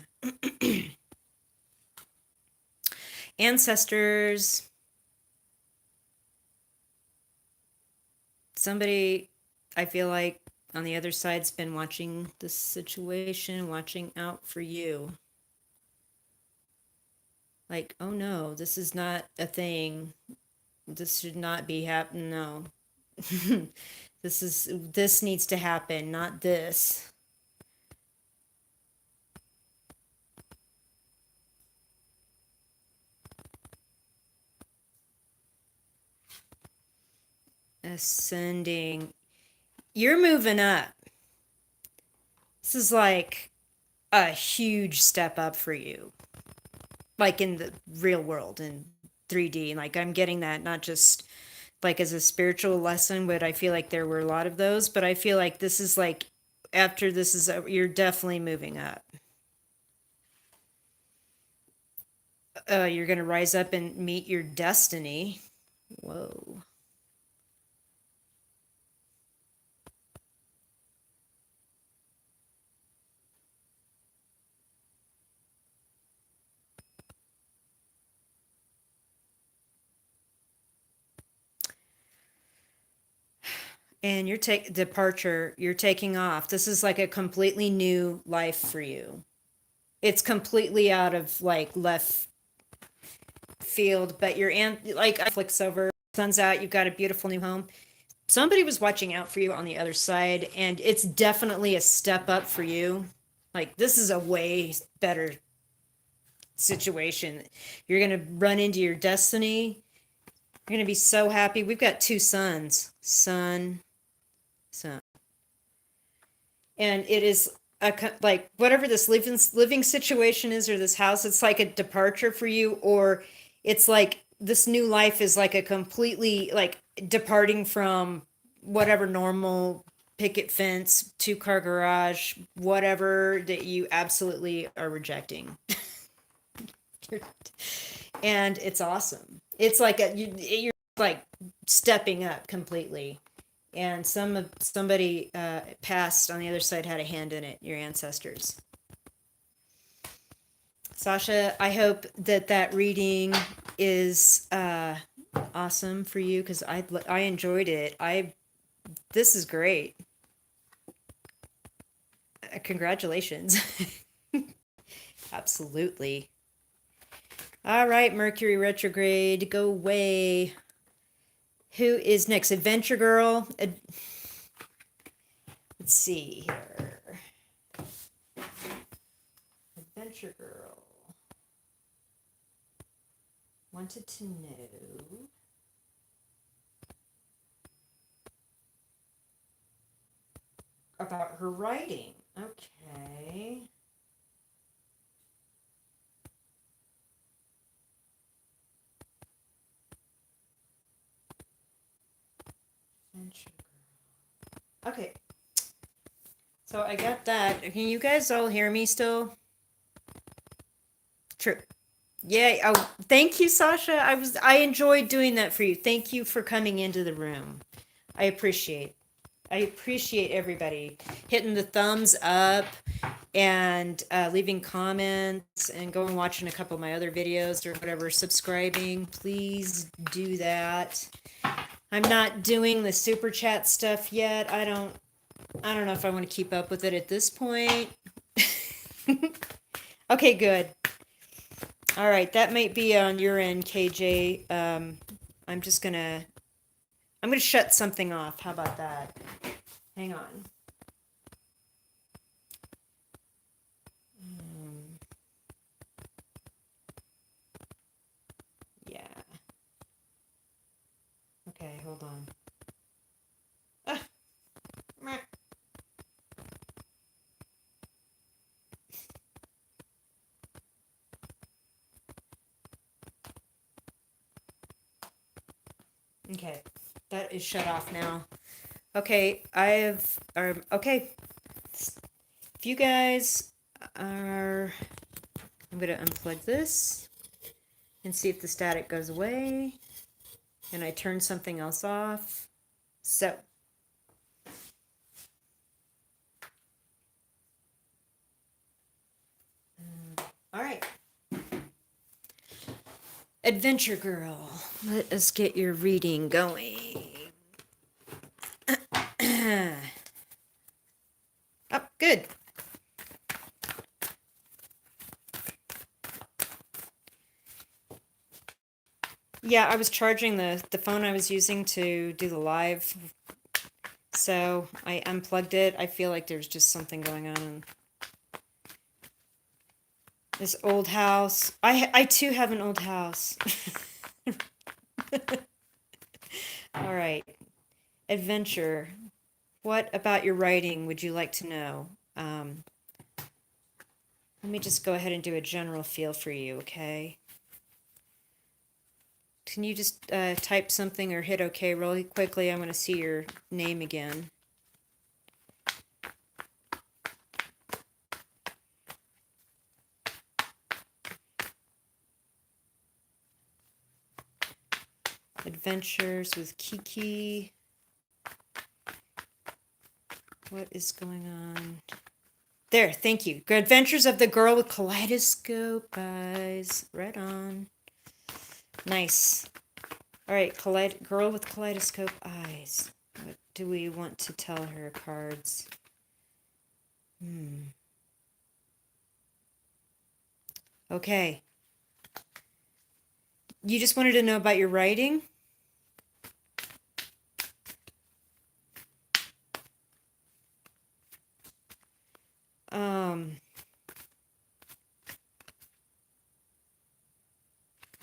Ancestors. Somebody, I feel like, on the other side's been watching this situation, watching out for you. Like, oh no, this is not a thing. This should not be happening. No. This needs to happen, not this. Ascending. You're moving up. This is like a huge step up for you. Like in the real world, in 3D. Like I'm getting that not just like as a spiritual lesson, but I feel like there were a lot of those. But I feel like this is like after this is over, you're definitely moving up. You're gonna rise up and meet your destiny. Whoa. And you're you're taking off. This is like a completely new life for you. It's completely out of like left field, but your aunt like flicks over, sun's out, you've got a beautiful new home. Somebody was watching out for you on the other side, and it's definitely a step up for you. Like this is a way better situation. You're gonna run into your destiny. You're gonna be so happy. We've got two sons. Son, son. And it is like whatever this living situation is or this house, it's like a departure for you, or it's like this new life is like a completely like departing from whatever normal picket fence, two-car garage, whatever that you absolutely are rejecting. And it's awesome. It's like you're like stepping up completely. And somebody passed on the other side had a hand in it, your ancestors. Sasha, I hope that reading is awesome for you because I enjoyed it. This is great. Congratulations. Absolutely. All right, Mercury retrograde, go away. Who is next? Adventure Girl. Let's see here. Adventure Girl wanted to know about her writing. Okay. Adventure Girl. Okay. So I got that. Can you guys all hear me still? True. Yeah. Oh, thank you, Sasha. I enjoyed doing that for you. Thank you for coming into the room. I appreciate. I appreciate everybody hitting the thumbs up and leaving comments and going watching a couple of my other videos or whatever. Subscribing, please do that. I'm not doing the super chat stuff yet. I don't know if I want to keep up with it at this point. Okay, good. All right, that might be on your end, KJ. I'm gonna shut something off. How about that? Hang on. Yeah. Okay, hold on. Ah, meh. Okay, that is shut off now. Okay, okay. If you guys are, I'm gonna unplug this and see if the static goes away. And I turn something else off. So, all right. Adventure Girl, let us get your reading going. Oh, good. Yeah, I was charging the phone I was using to do the live, so I unplugged it. I feel like there's just something going on in this old house. I too have an old house. All right. Adventure. What about your writing would you like to know? Let me just go ahead and do a general feel for you, okay? Can you just type something or hit OK really quickly? I want to see your name again. Adventures with Kiki. What is going on? There, thank you. Adventures of the Girl with Kaleidoscope Eyes. Right on. Nice. All right, Girl with Kaleidoscope Eyes. What do we want to tell her, cards? Okay. You just wanted to know about your writing?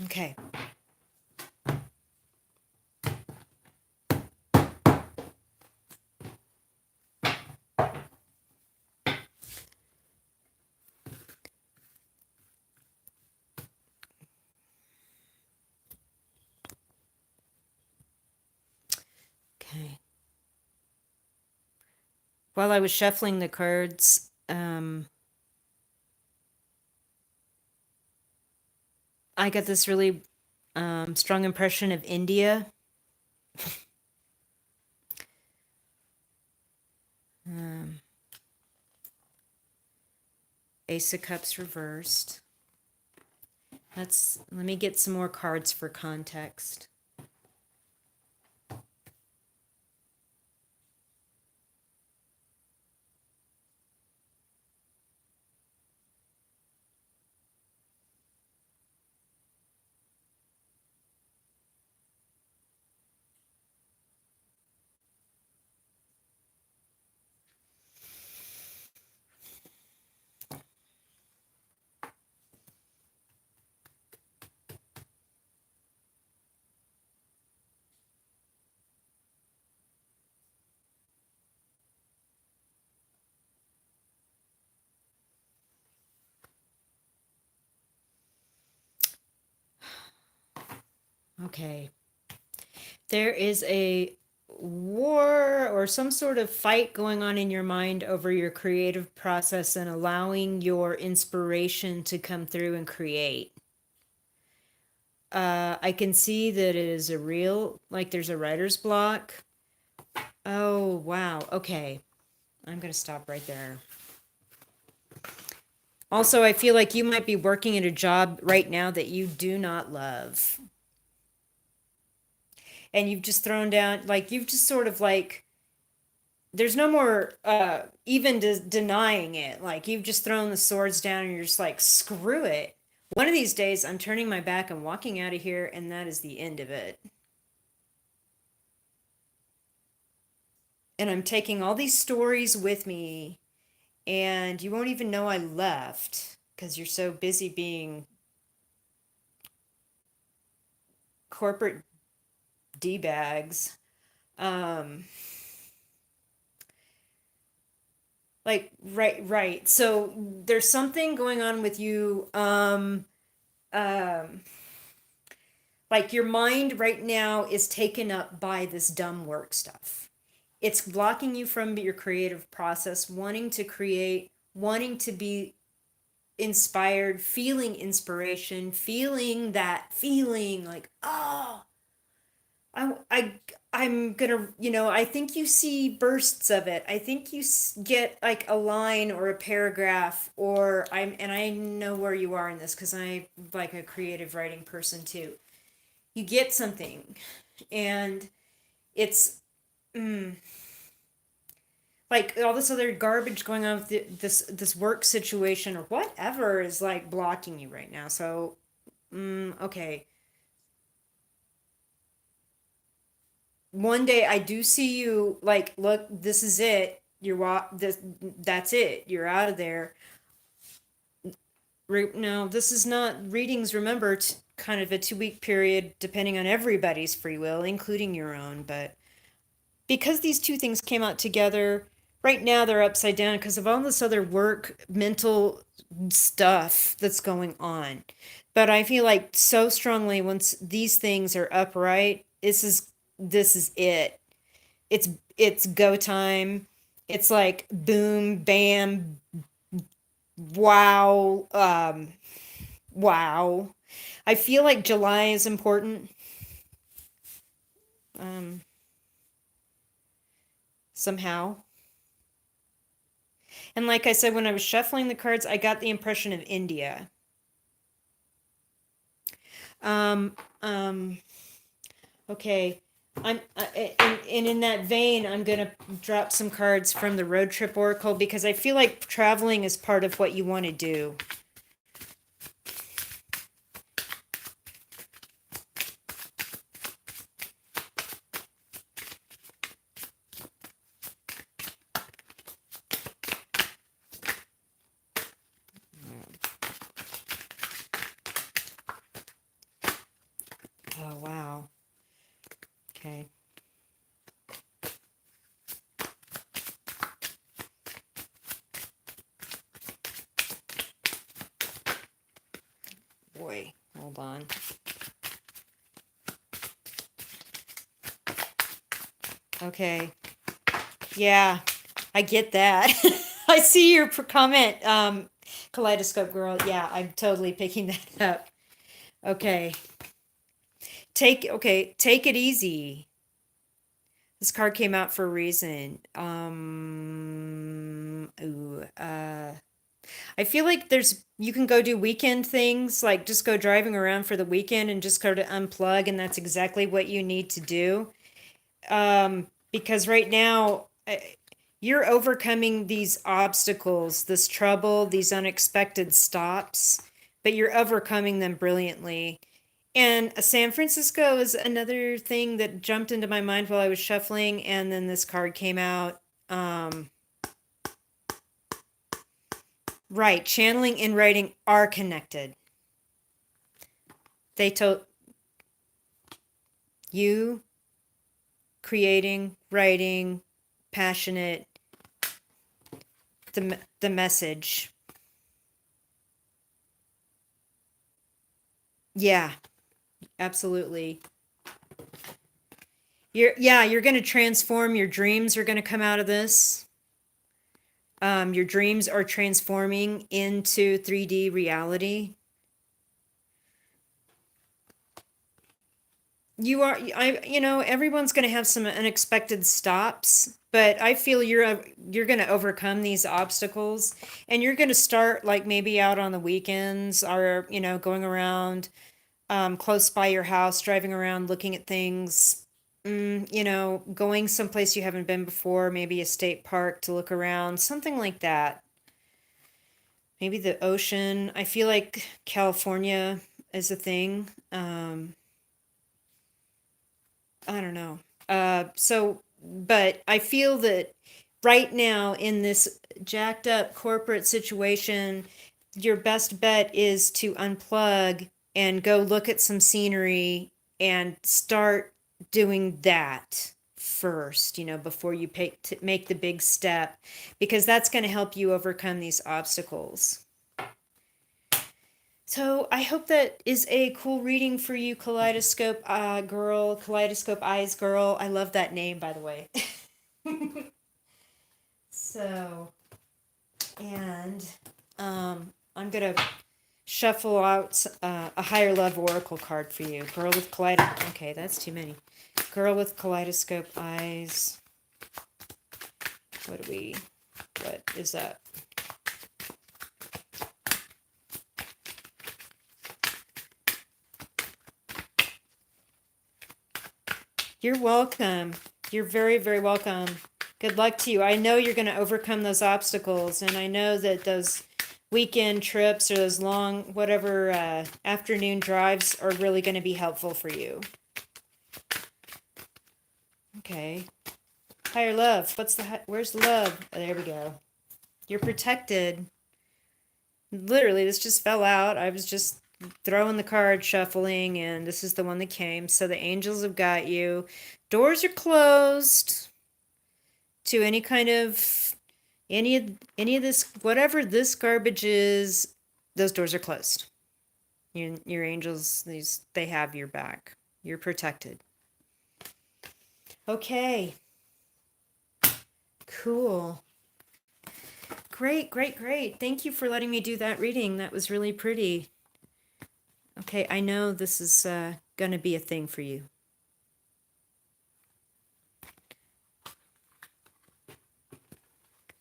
Okay. Okay. While I was shuffling the cards, I got this really strong impression of India. Ace of Cups reversed. Let me get some more cards for context. Okay. There is a war or some sort of fight going on in your mind over your creative process and allowing your inspiration to come through and create. I can see that it is a real, like there's a writer's block. Oh, wow. Okay. I'm going to stop right there. Also, I feel like you might be working at a job right now that you do not love. And you've just thrown down, like, you've just sort of like, there's no more even denying it. Like, you've just thrown the swords down and you're just like, screw it. One of these days, I'm turning my back and walking out of here, and that is the end of it. And I'm taking all these stories with me, and you won't even know I left because you're so busy being corporate D-bags. Um, like, right. So there's something going on with you. Um, like your mind right now is taken up by this dumb work stuff. It's blocking you from your creative process, wanting to create, wanting to be inspired, feeling inspiration, feeling that feeling like, oh, I, I, I'm gonna, I think you see bursts of it. I think you get like a line or a paragraph, and I know where you are in this because I'm like a creative writing person too. You get something, and it's, mm, like all this other garbage going on with this work situation or whatever is like blocking you right now. So, okay. One day I do see you like, look, this is it. That's it. You're out of there. No, this is not readings. Remember, kind of a 2 week period, depending on everybody's free will, including your own. But because these two things came out together, right now they're upside down because of all this other work, mental stuff that's going on. But I feel like so strongly once these things are upright, this is it. It's it's go time. It's like boom, bam, wow, wow. I feel like July is important. Um, somehow. And like I said, when I was shuffling the cards, I got the impression of India. Um, um, okay. And in that vein, I'm gonna drop some cards from the Road Trip Oracle because I feel like traveling is part of what you want to do. Oh, wow. Okay. Boy, hold on. Okay. Yeah, I get that. I see your comment, Kaleidoscope Girl. Yeah, I'm totally picking that up. Okay. Take it easy. This card came out for a reason. I feel like you can go do weekend things, like just go driving around for the weekend and just go to unplug, and that's exactly what you need to do. Because right now, you're overcoming these obstacles, this trouble, these unexpected stops, but you're overcoming them brilliantly. And San Francisco is another thing that jumped into my mind while I was shuffling, and then this card came out. Right, channeling and writing are connected. They told you creating, writing, passionate, the message. Yeah, absolutely. You're going to transform. Your dreams are going to come out of this. Your dreams are transforming into 3D reality. everyone's going to have some unexpected stops, but I feel you're going to overcome these obstacles, and you're going to start like maybe out on the weekends, or going around close by your house, driving around, looking at things, going someplace you haven't been before, maybe a state park to look around, something like that. Maybe the ocean. I feel like California is a thing. I don't know. But I feel that right now in this jacked up corporate situation, your best bet is to unplug and go look at some scenery and start doing that first, before you make the big step, because that's going to help you overcome these obstacles. So I hope that is a cool reading for you, Kaleidoscope Girl, Kaleidoscope Eyes Girl. I love that name, by the way. So, and I'm gonna shuffle out a higher love oracle card for you. Girl with kaleidoscope. Okay, that's too many. Girl with kaleidoscope eyes. What is that? You're welcome. You're very, very welcome. Good luck to you. I know you're going to overcome those obstacles, and I know that those weekend trips or those long, whatever, afternoon drives are really going to be helpful for you. Okay. Higher love. Where's the love? Oh, there we go. You're protected. Literally, this just fell out. I was just throwing the card, shuffling, and this is the one that came. So the angels have got you. Doors are closed to any of this, whatever this garbage is. Those doors are closed. Your angels, they have your back. You're protected. Okay. Cool. Great, great, great. Thank you for letting me do that reading. That was really pretty. Okay, I know this is going to be a thing for you.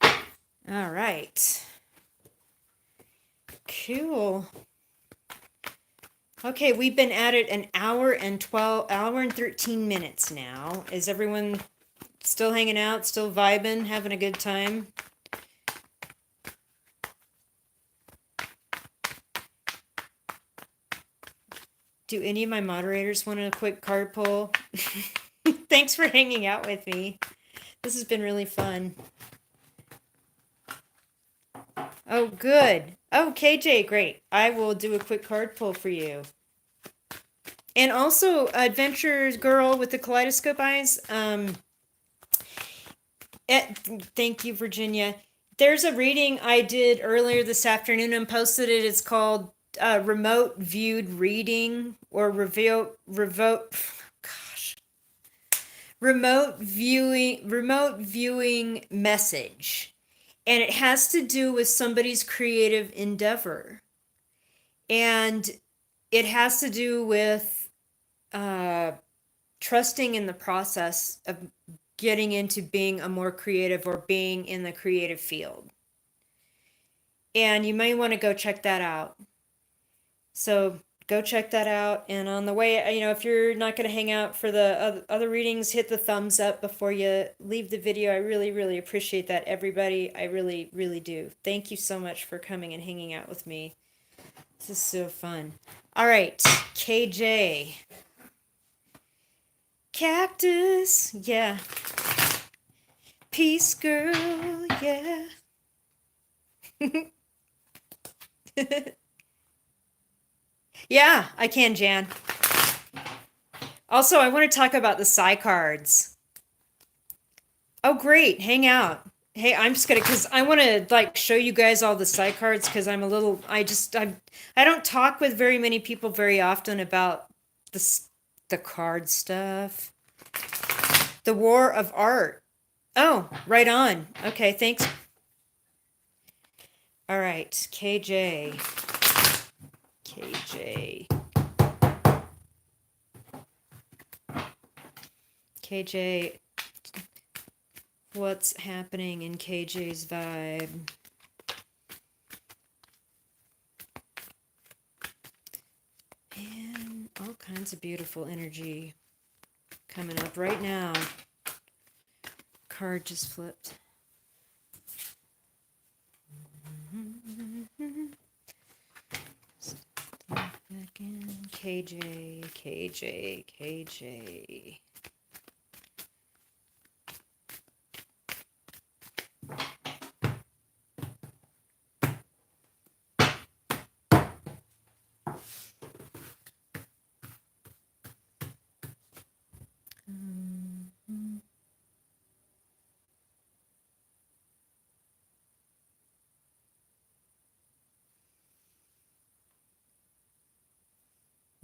All right. Cool. Okay, we've been at it an hour and 13 minutes now. Is everyone still hanging out, still vibing, having a good time? Do any of my moderators want a quick card pull? Thanks for hanging out with me. This has been really fun. Oh, good. Oh, KJ, great. I will do a quick card pull for you. And also, Adventure Girl with the kaleidoscope eyes. Thank you, Virginia. There's a reading I did earlier this afternoon and posted it. It's called Remote Viewed Reading, or Remote Viewing Message. And it has to do with somebody's creative endeavor. And it has to do with trusting in the process of getting into being a more creative, or being in the creative field. And you may want to go check that out. So go check that out. And on the way, if you're not going to hang out for the other readings, hit the thumbs up before you leave the video. I really, really appreciate that, everybody. I really, really do. Thank you so much for coming and hanging out with me. This is so fun. All right, KJ. Cactus, yeah. Peace girl, yeah. Yeah, I can, Jan. Also, I want to talk about the Psy cards. Oh, great. Hang out. Hey, I'm just gonna, because I want to show you guys all the Psy cards, because I don't talk with very many people very often about the card stuff. The War of Art. Oh, right on. Okay, thanks. All right, KJ. KJ, what's happening in KJ's vibe? And all kinds of beautiful energy coming up right now. Card just flipped. Back in. KJ, KJ, KJ.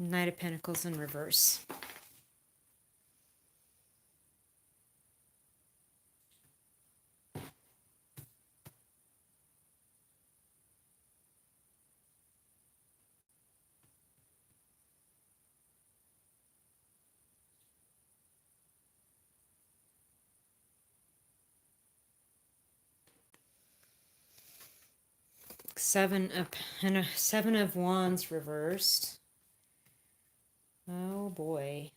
Knight of Pentacles in reverse. Seven of Wands reversed. Oh boy.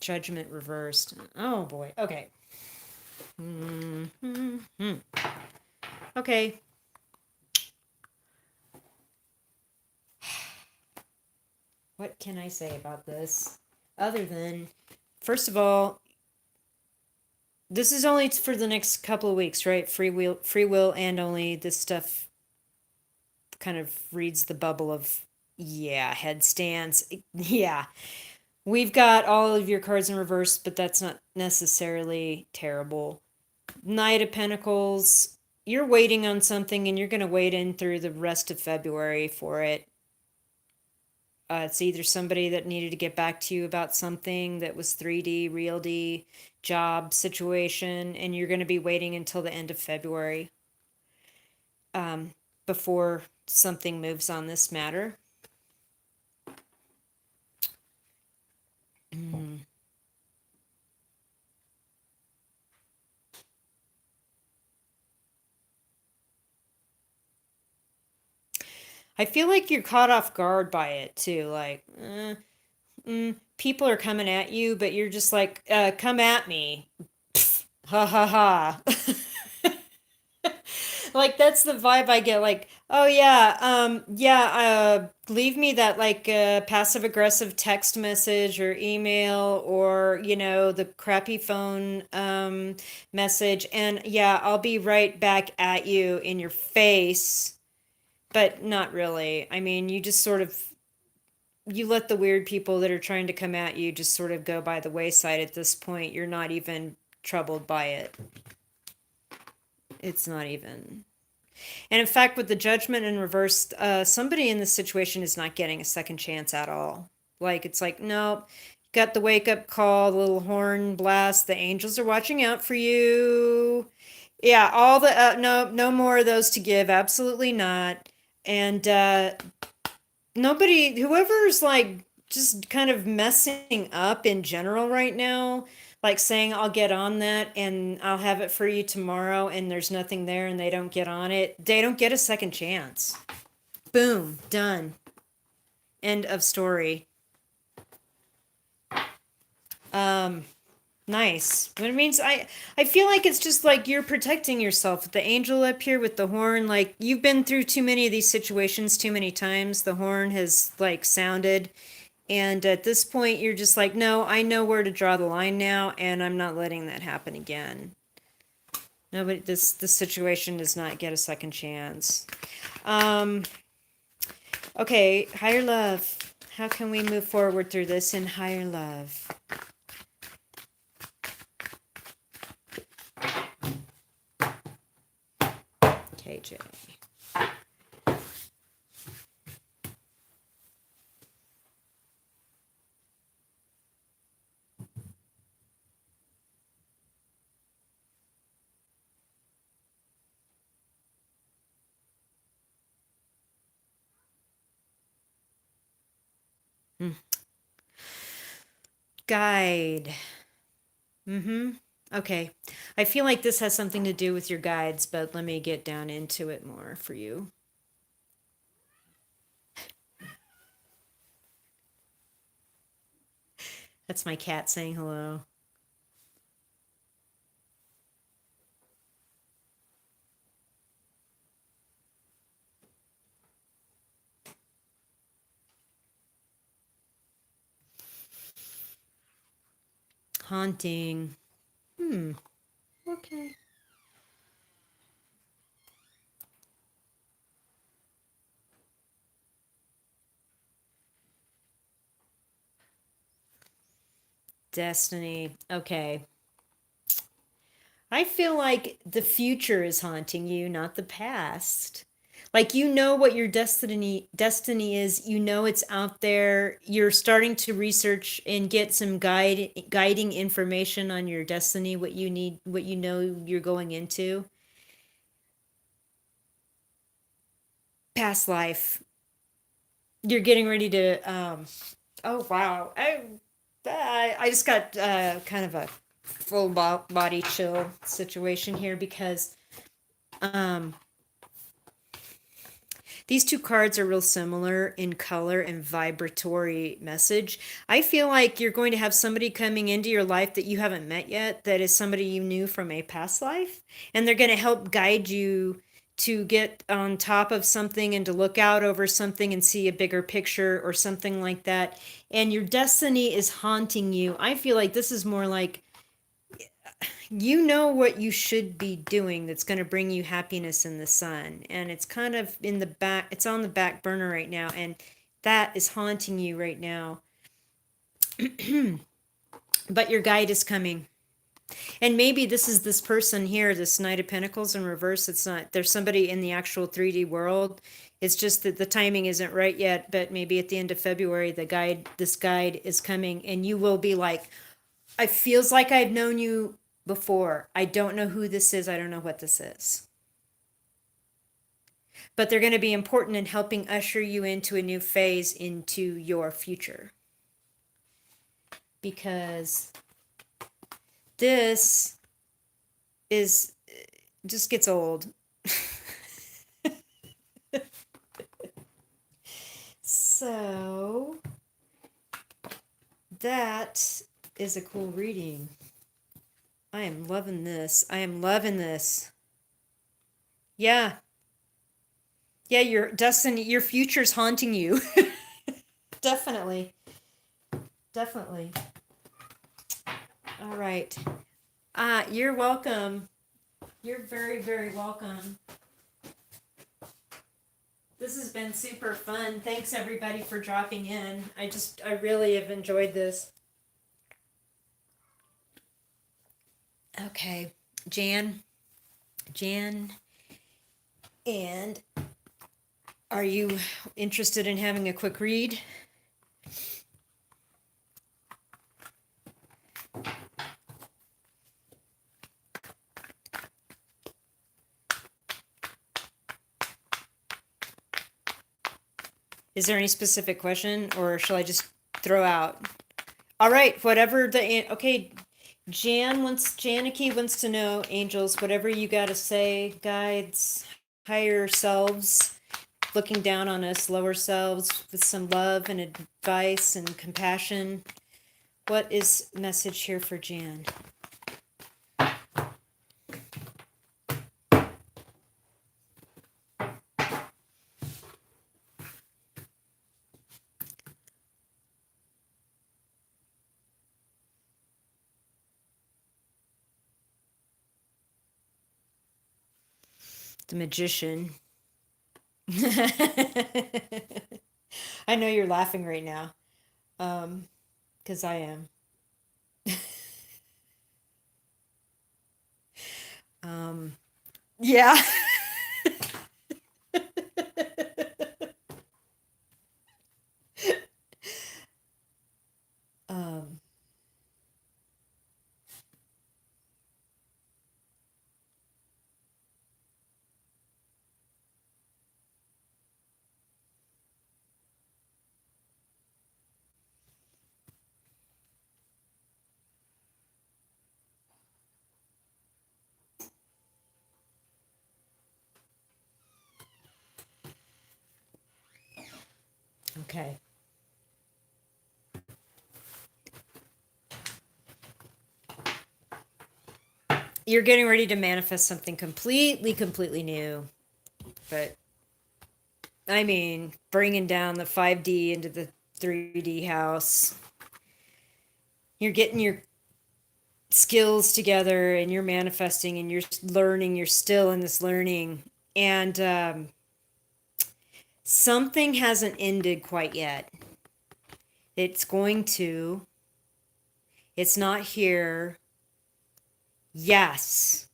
Judgment reversed. Oh boy. Okay. Okay. What can I say about this? Other than, first of all, this is only for the next couple of weeks, right? Free will, and only this stuff kind of reads the bubble of, yeah, headstands. Yeah. We've got all of your cards in reverse, but that's not necessarily terrible. Knight of Pentacles, you're waiting on something and you're going to wait in through the rest of February for it. It's either somebody that needed to get back to you about something that was 3D, real D, job situation, and you're going to be waiting until the end of February before something moves on this matter. I feel like you're caught off guard by it too. Like, people are coming at you, but you're just like, come at me. Pfft, ha ha ha. Like, that's the vibe I get. Like, oh yeah, leave me that like passive aggressive text message or email or, the crappy phone message. And yeah, I'll be right back at you in your face. But not really. I mean, you just sort of, you let the weird people that are trying to come at you just sort of go by the wayside at this point. You're not even troubled by it. It's not even. And in fact, with the Judgment in reverse, somebody in this situation is not getting a second chance at all. Like, it's like, nope, got the wake up call, the little horn blast, the angels are watching out for you. Yeah, all the, no more of those to give. Absolutely not. And nobody, whoever's like just kind of messing up in general right now, like saying, I'll get on that and I'll have it for you tomorrow, and there's nothing there and they don't get on it, they don't get a second chance. Boom, done. End of story. Nice. But it means I feel like it's just like you're protecting yourself with the angel up here with the horn. Like, you've been through too many of these situations too many times. The horn has like sounded, and at this point you're just like, no, I know where to draw the line now, and I'm not letting that happen again. Nobody, this situation does not get a second chance. Okay, higher love. How can we move forward through this in higher love? KJ. Mm. Guide. Mm-hmm. Okay. I feel like this has something to do with your guides, but let me get down into it more for you. That's my cat saying hello. Haunting. Hmm. Okay. Destiny. Okay. I feel like the future is haunting you, not the past. Like you know what your destiny is, you know it's out there. You're starting to research and get some guiding information on your destiny, what you need, what you know you're going into. Past life. You're getting ready to oh wow. I just got kind of a full body chill situation here because um these two cards are real similar in color and vibratory message. I feel like you're going to have somebody coming into your life that you haven't met yet, that is somebody you knew from a past life, and they're going to help guide you to get on top of something and to look out over something and see a bigger picture or something like that. And your destiny is haunting you. I feel like this is more like you know what you should be doing that's going to bring you happiness in the sun, and it's kind of in the back, it's on the back burner right now, and that is haunting you right now. But your guide is coming, and maybe this is this person here, this Knight of Pentacles in reverse. It's not, there's somebody in the actual 3D world. It's just that the timing isn't right yet, but maybe at the end of February this guide is coming, and you will be like, it feels like I've known you before. I don't know who this is. I don't know what this is. But they're going to be important in helping usher you into a new phase into your future. Because this is just gets old. So that is a cool reading. I am loving this. I am loving this. Yeah. Yeah, your destiny, your future's haunting you. Definitely. Definitely. All right. You're welcome. You're very, very welcome. This has been super fun. Thanks everybody for dropping in. I really have enjoyed this. Okay, Jan, and are you interested in having a quick read? Is there any specific question, or shall I just throw out? All right, whatever okay, Janiki wants to know, angels, whatever you got to say, guides, higher selves, looking down on us, lower selves, with some love and advice and compassion. What is message here for Jan? The magician. I know you're laughing right now. Because I am. Yeah. um, Okay. You're getting ready to manifest something completely new. But I mean, bringing down the 5D into the 3D house. You're getting your skills together and you're manifesting and you're learning. You're still in this learning. And something hasn't ended quite yet. It's going to. It's not here. Yes.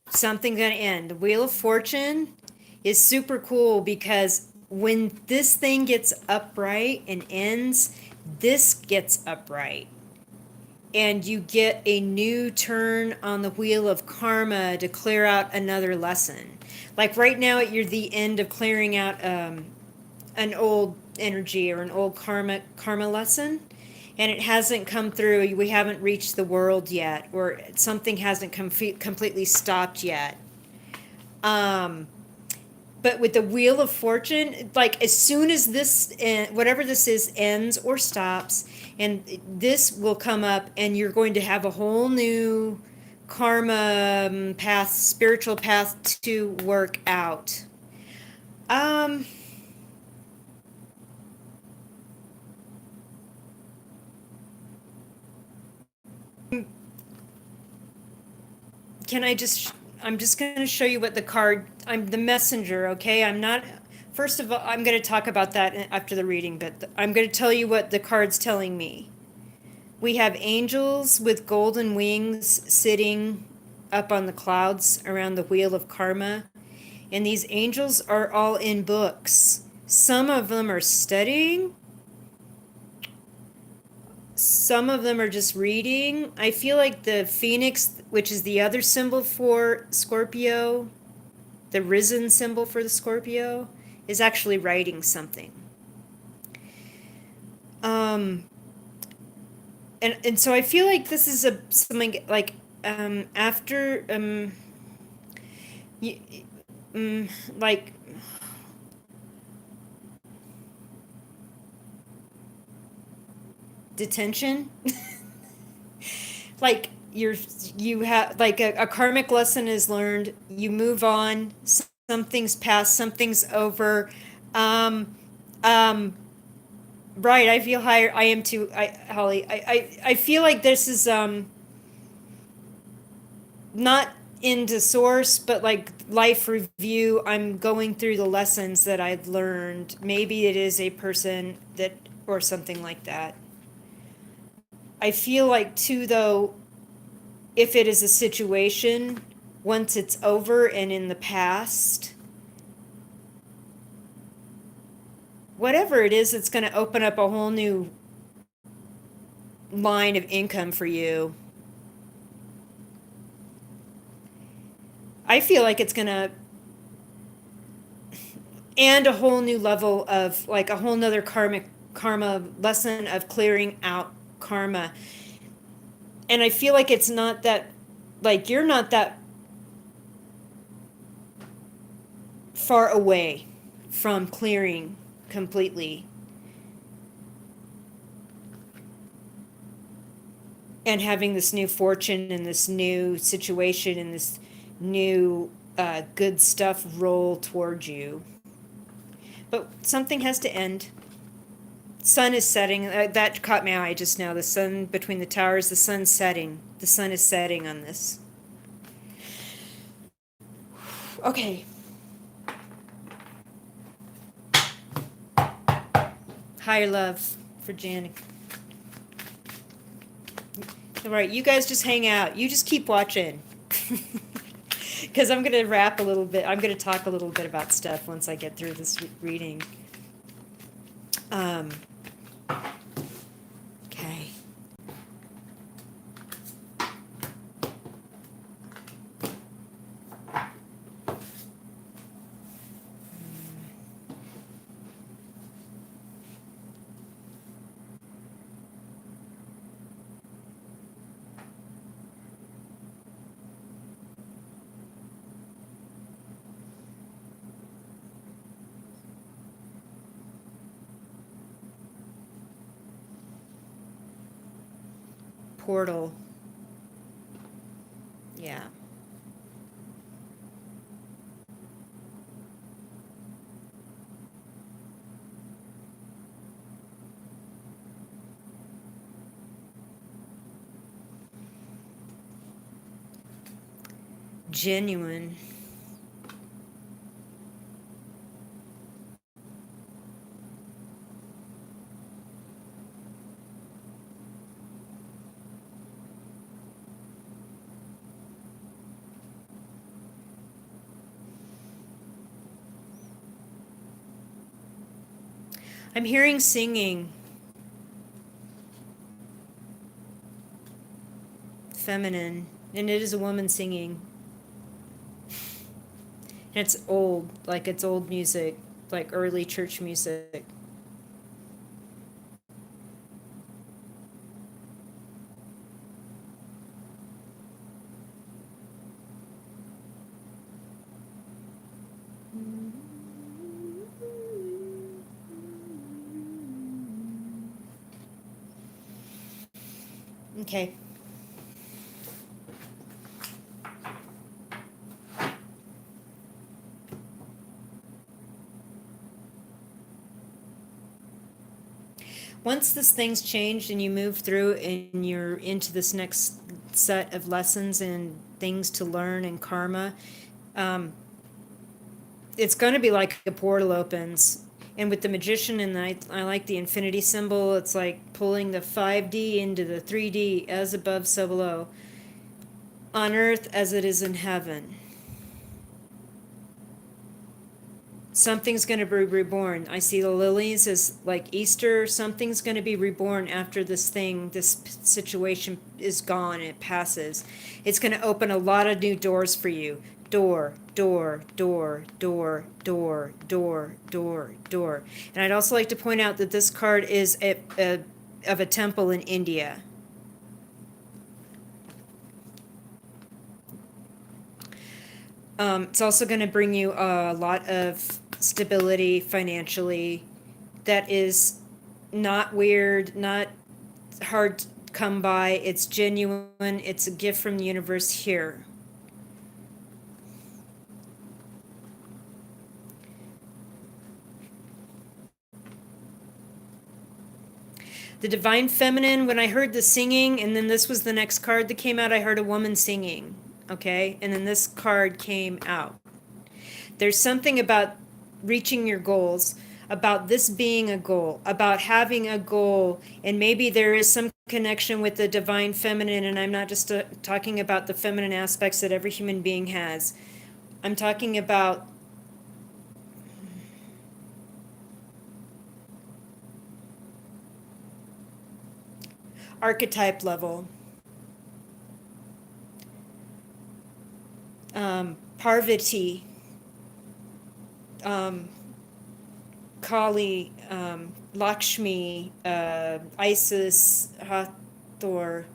Something's going to end. The Wheel of Fortune is super cool because when this thing gets upright and ends, this gets upright. And you get a new turn on the wheel of karma to clear out another lesson. Like right now, you're the end of clearing out an old energy or an old karma lesson, and it hasn't come through. We haven't reached the world yet, or something hasn't completely stopped yet. But with the Wheel of Fortune, like as soon as this, whatever this is, ends or stops, and this will come up, and you're going to have a whole new karma path, spiritual path to work out. Can I just, I'm just going to show you what the card, I'm the messenger, okay? I'm not, first of all, I'm going to talk about that after the reading, but I'm going to tell you what the card's telling me. We have angels with golden wings sitting up on the clouds around the wheel of karma. And these angels are all in books. Some of them are studying. Some of them are just reading. I feel like the phoenix, which is the other symbol for Scorpio, the risen symbol for the Scorpio, is actually writing something. And so I feel like this is something like after like detention. Like you have like a karmic lesson is learned, you move on, something's past, something's over. um right, I feel higher. I am too. Holly, I feel like this is not into source, but like life review. I'm going through the lessons that I've learned. Maybe it is a person that or something like that. I feel like too though, if it is a situation, once it's over and in the past, whatever it is, it's going to open up a whole new line of income for you. I feel like it's going to, and a whole new level of like a whole nother karma lesson of clearing out karma. And I feel like it's not that, like you're not that far away from clearing completely and having this new fortune and this new situation and this new good stuff roll towards you. But something has to end. Sun is setting. That caught my eye just now. The sun between the towers, the sun's setting. The sun is setting on this. Okay. Higher love for Janet. All right, you guys just hang out. You just keep watching. Because I'm going to wrap a little bit. I'm going to talk a little bit about stuff once I get through this reading. Okay. portal. Yeah. Genuine. I'm hearing singing. Feminine. And it is a woman singing. And it's old. Like it's old music. Like early church music. Okay. Once this thing's changed and you move through and you're into this next set of lessons and things to learn and karma, it's going to be like a portal opens. And with the magician, and I like the infinity symbol, it's like pulling the 5D into the 3D, as above, so below, on earth as it is in heaven. Something's going to be reborn. I see the lilies as like Easter. Something's going to be reborn after this situation is gone. It passes. It's going to open a lot of new doors for you. Door, door, door, door, door, door, door, door. And I'd also like to point out that this card is of a temple in India. It's also going to bring you a lot of stability financially that is not weird, not hard to come by. It's genuine. It's a gift from the universe here. The divine feminine, when I heard the singing, and then this was the next card that came out, I heard a woman singing. Okay? And then this card came out. There's something about reaching your goals, about this being a goal, about having a goal, and maybe there is some connection with the divine feminine, and I'm not just talking about the feminine aspects that every human being has. I'm talking about archetype level. Parvati, Kali, Lakshmi, Isis, Hathor,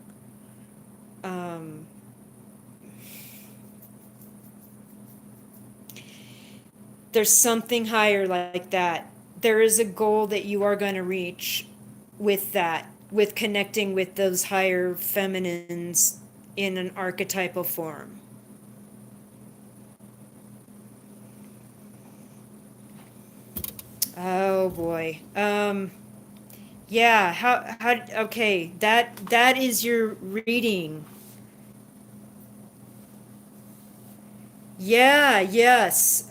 there's something higher like that. There is a goal that you are going to reach with that, with connecting with those higher feminines in an archetypal form. Oh boy. Yeah, how okay, that is your reading. Yeah, yes.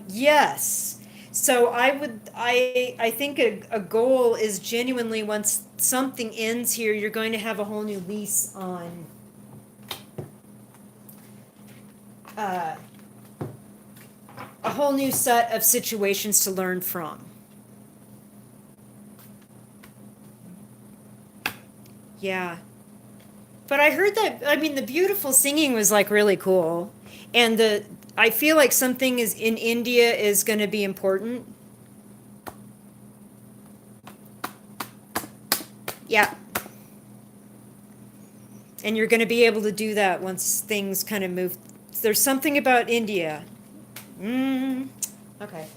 Yes. So I think a goal is genuinely, once something ends here, you're going to have a whole new lease on a whole new set of situations to learn from. Yeah. But I heard that, I mean, the beautiful singing was like really cool. And I feel like something is in India is going to be important. Yeah. And you're going to be able to do that once things kind of move. There's something about India. Okay.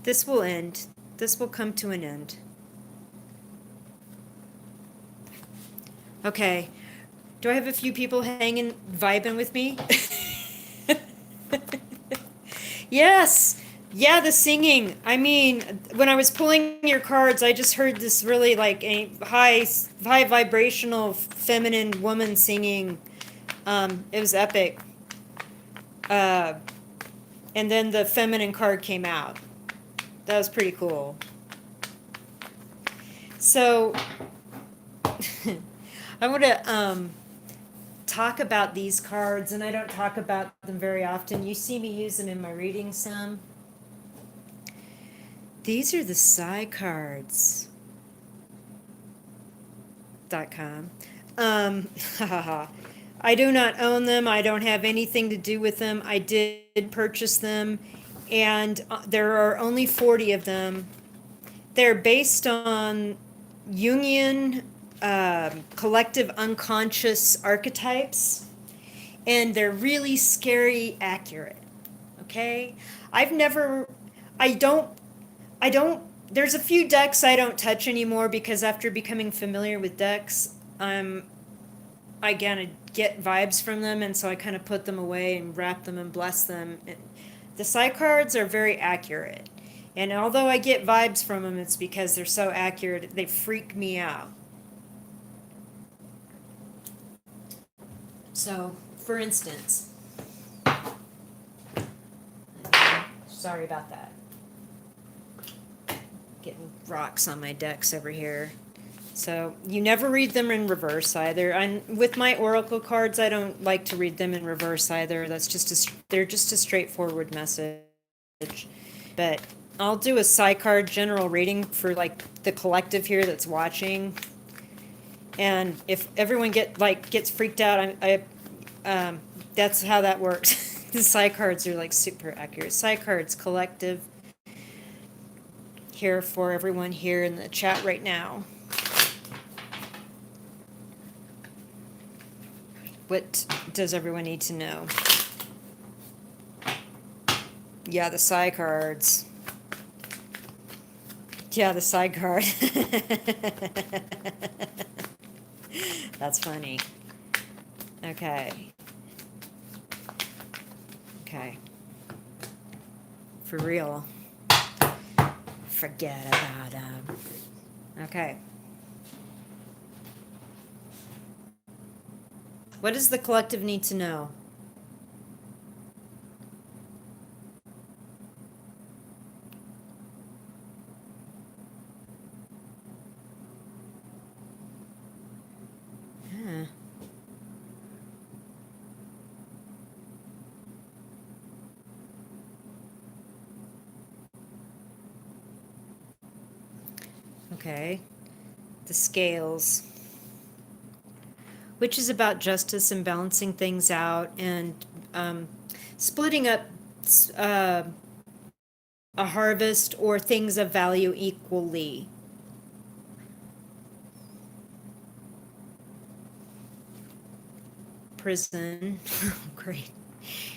This will end. This will come to an end. Okay. Do I have a few people hanging, vibing with me? Yes. Yeah, the singing. I mean, when I was pulling your cards, I just heard this really like a high vibrational feminine woman singing. It was epic. Uh, and then the feminine card came out. That was pretty cool. So, I want to talk about these cards, and I don't talk about them very often. You see me use them in my readings some. These are the Psi cards. .com. I do not own them. I don't have anything to do with them. I did purchase them, and there are only 40 of them. They're based on Jungian collective unconscious archetypes, and they're really scary accurate. Okay? I've never, I don't, there's a few decks I don't touch anymore because after becoming familiar with decks, I kind of get vibes from them, and so I kind of put them away and wrap them and bless them. The Psi cards are very accurate. And although I get vibes from them, it's because they're so accurate, they freak me out. So, for instance, sorry about that. Getting rocks on my decks over here. So, you never read them in reverse either. With my oracle cards, I don't like to read them in reverse either. They're just a straightforward message. But I'll do a Psi card general reading for like the collective here that's watching. And if everyone gets freaked out, that's how that works. The Psi cards are like super accurate. Psi cards collective here for everyone here in the chat right now. What does everyone need to know? Yeah, the Psi cards. Yeah, the Psi card. That's funny. Okay. Okay. For real. Forget about them. Okay. What does the collective need to know? Huh. Okay. The scales, which is about justice and balancing things out and splitting up a harvest or things of value equally. Prison. Great.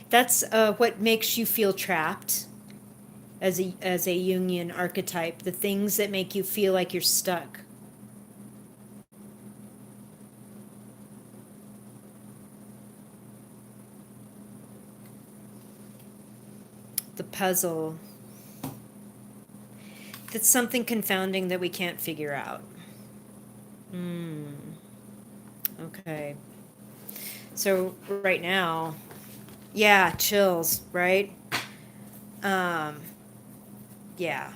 That's what makes you feel trapped as a Jungian archetype, the things that make you feel like you're stuck. The puzzle. That's something confounding that we can't figure out. Okay. So right now, yeah, chills, right? Yeah.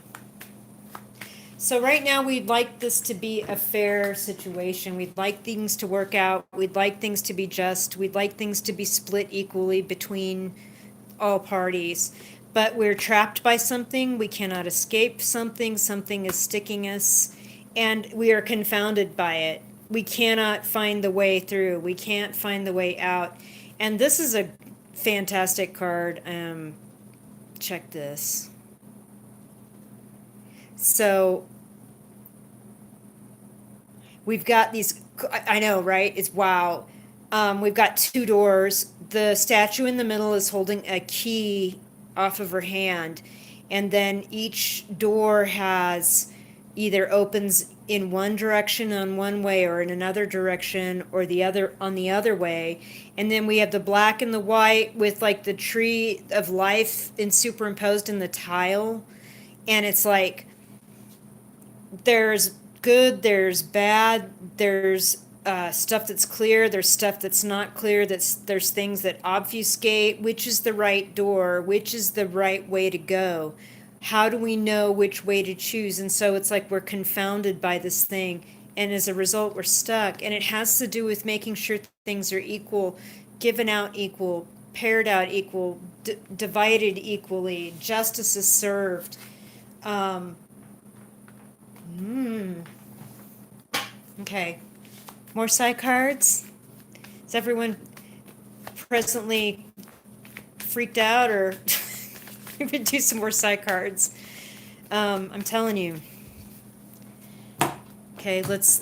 So right now we'd like this to be a fair situation. We'd like things to work out. We'd like things to be just. We'd like things to be split equally between all parties. But we're trapped by something. We cannot escape something. Something is sticking us. And we are confounded by it. We cannot find the way through. We can't find the way out. And this is a fantastic card. Check this. So we've got these, I know, right? It's wow. We've got two doors. The statue in the middle is holding a key off of her hand. And then each door has, either opens in one direction on one way or in another direction or the other on the other way. And then we have the black and the white with like the tree of life and superimposed in the tile. And it's like there's good, there's bad, there's stuff that's clear, there's stuff that's not clear, there's things that obfuscate which is the right door, which is the right way to go. How do we know which way to choose? And so it's like we're confounded by this thing, and as a result we're stuck. And it has to do with making sure things are equal, given out equal, paired out equal, divided equally, justice is served. um, Okay. More side cards? Is everyone presently freaked out, or we could do some more side cards? I'm telling you. Okay, let's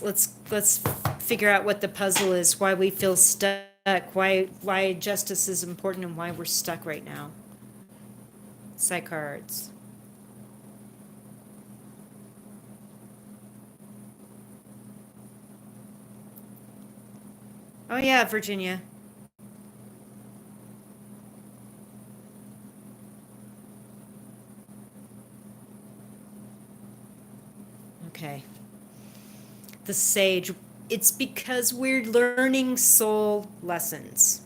figure out what the puzzle is, why we feel stuck, why justice is important, and why we're stuck right now. Side cards. Oh yeah, Virginia. Okay. The sage. It's because we're learning soul lessons.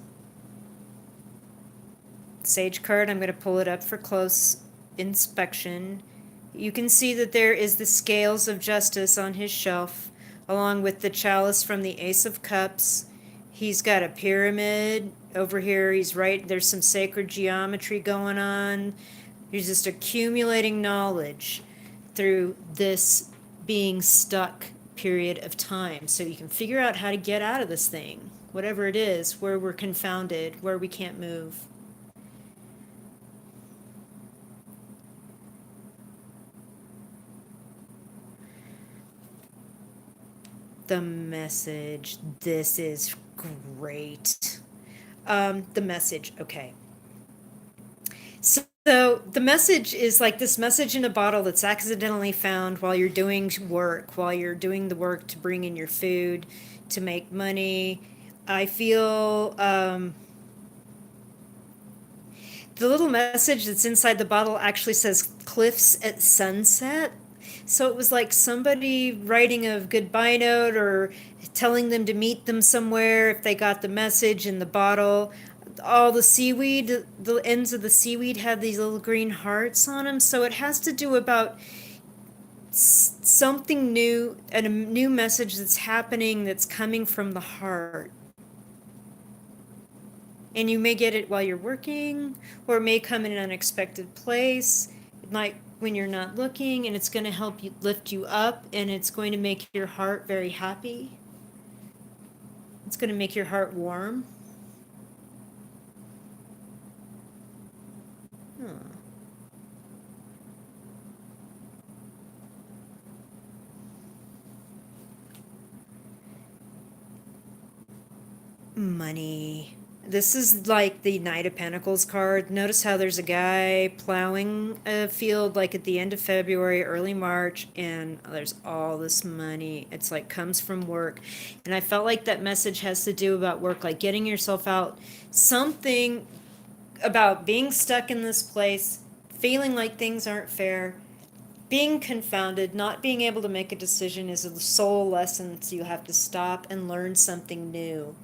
Sage card, I'm going to pull it up for close inspection. You can see that there is the scales of justice on his shelf, along with the chalice from the Ace of Cups. He's got a pyramid over here. There's some sacred geometry going on. He's just accumulating knowledge through this being stuck period of time. So you can figure out how to get out of this thing, whatever it is, where we're confounded, where we can't move. The message. This is great. The message. Okay. So the message is like this message in a bottle that's accidentally found while you're doing work, while you're doing the work to bring in your food, to make money. I feel the little message that's inside the bottle actually says cliffs at sunset. So it was like somebody writing a goodbye note or telling them to meet them somewhere if they got the message in the bottle. All the seaweed, the ends of the seaweed have these little green hearts on them. So it has to do about something new and a new message that's happening that's coming from the heart. And you may get it while you're working, or it may come in an unexpected place. It might when you're not looking, and it's going to help you lift you up, and it's going to make your heart very happy. It's going to make your heart warm. Money. This is like the Knight of Pentacles card. Notice how there's a guy plowing a field like at the end of February, early March, and there's all this money. It's like comes from work. And I felt like that message has to do about work, like getting yourself out. Something about being stuck in this place, feeling like things aren't fair, being confounded, not being able to make a decision is a soul lesson. So you have to stop and learn something new.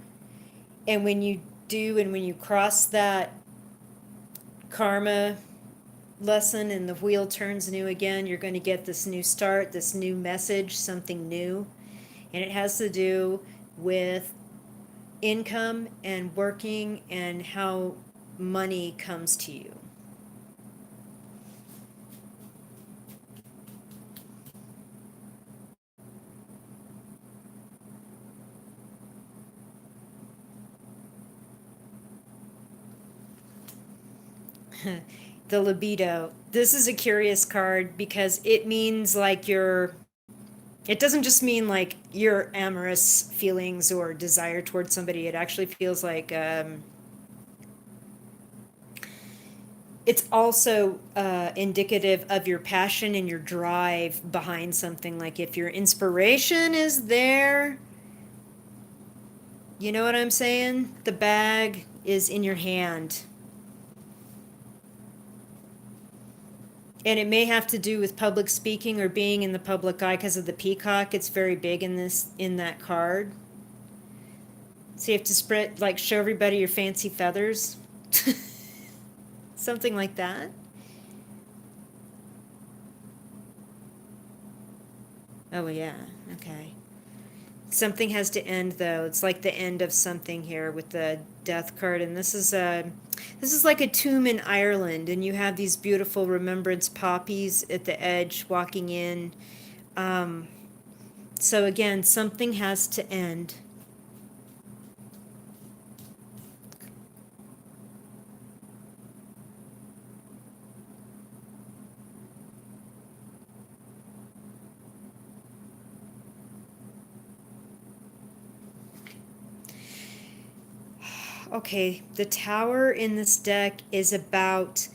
And when you do, and when you cross that karma lesson and the wheel turns new again, you're going to get this new start, this new message, something new. And it has to do with income and working and how money comes to you. The libido. This is a curious card because it means like it doesn't just mean like your amorous feelings or desire towards somebody. It actually feels like it's also indicative of your passion and your drive behind something. Like if your inspiration is there, you know what I'm saying? The bag is in your hand. And it may have to do with public speaking or being in the public eye because of the peacock. It's very big in that card. So you have to spread, like, show everybody your fancy feathers. Something like that. Oh, yeah. Okay. Something has to end, though. It's like the end of something here with the death card. And this is like a tomb in Ireland, and you have these beautiful remembrance poppies at the edge walking in. So again, something has to end. Okay, the tower in this deck is about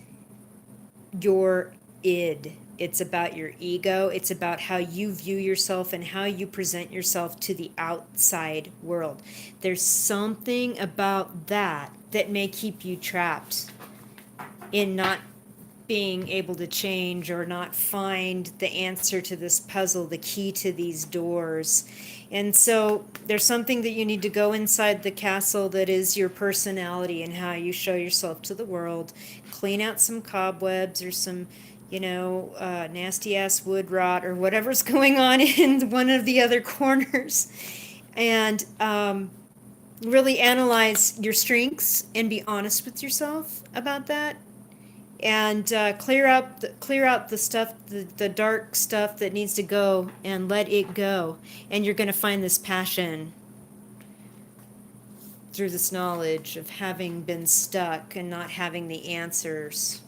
your id. It's about your ego. It's about how you view yourself and how you present yourself to the outside world. There's something about that that may keep you trapped in not being able to change or not find the answer to this puzzle, the key to these doors. And so there's something that you need to go inside the castle that is your personality and how you show yourself to the world. Clean out some cobwebs or some, nasty ass wood rot or whatever's going on in one of the other corners. And really analyze your strengths and be honest with yourself about that. And clear out the stuff, the dark stuff that needs to go, and let it go. And you're going to find this passion through this knowledge of having been stuck and not having the answers.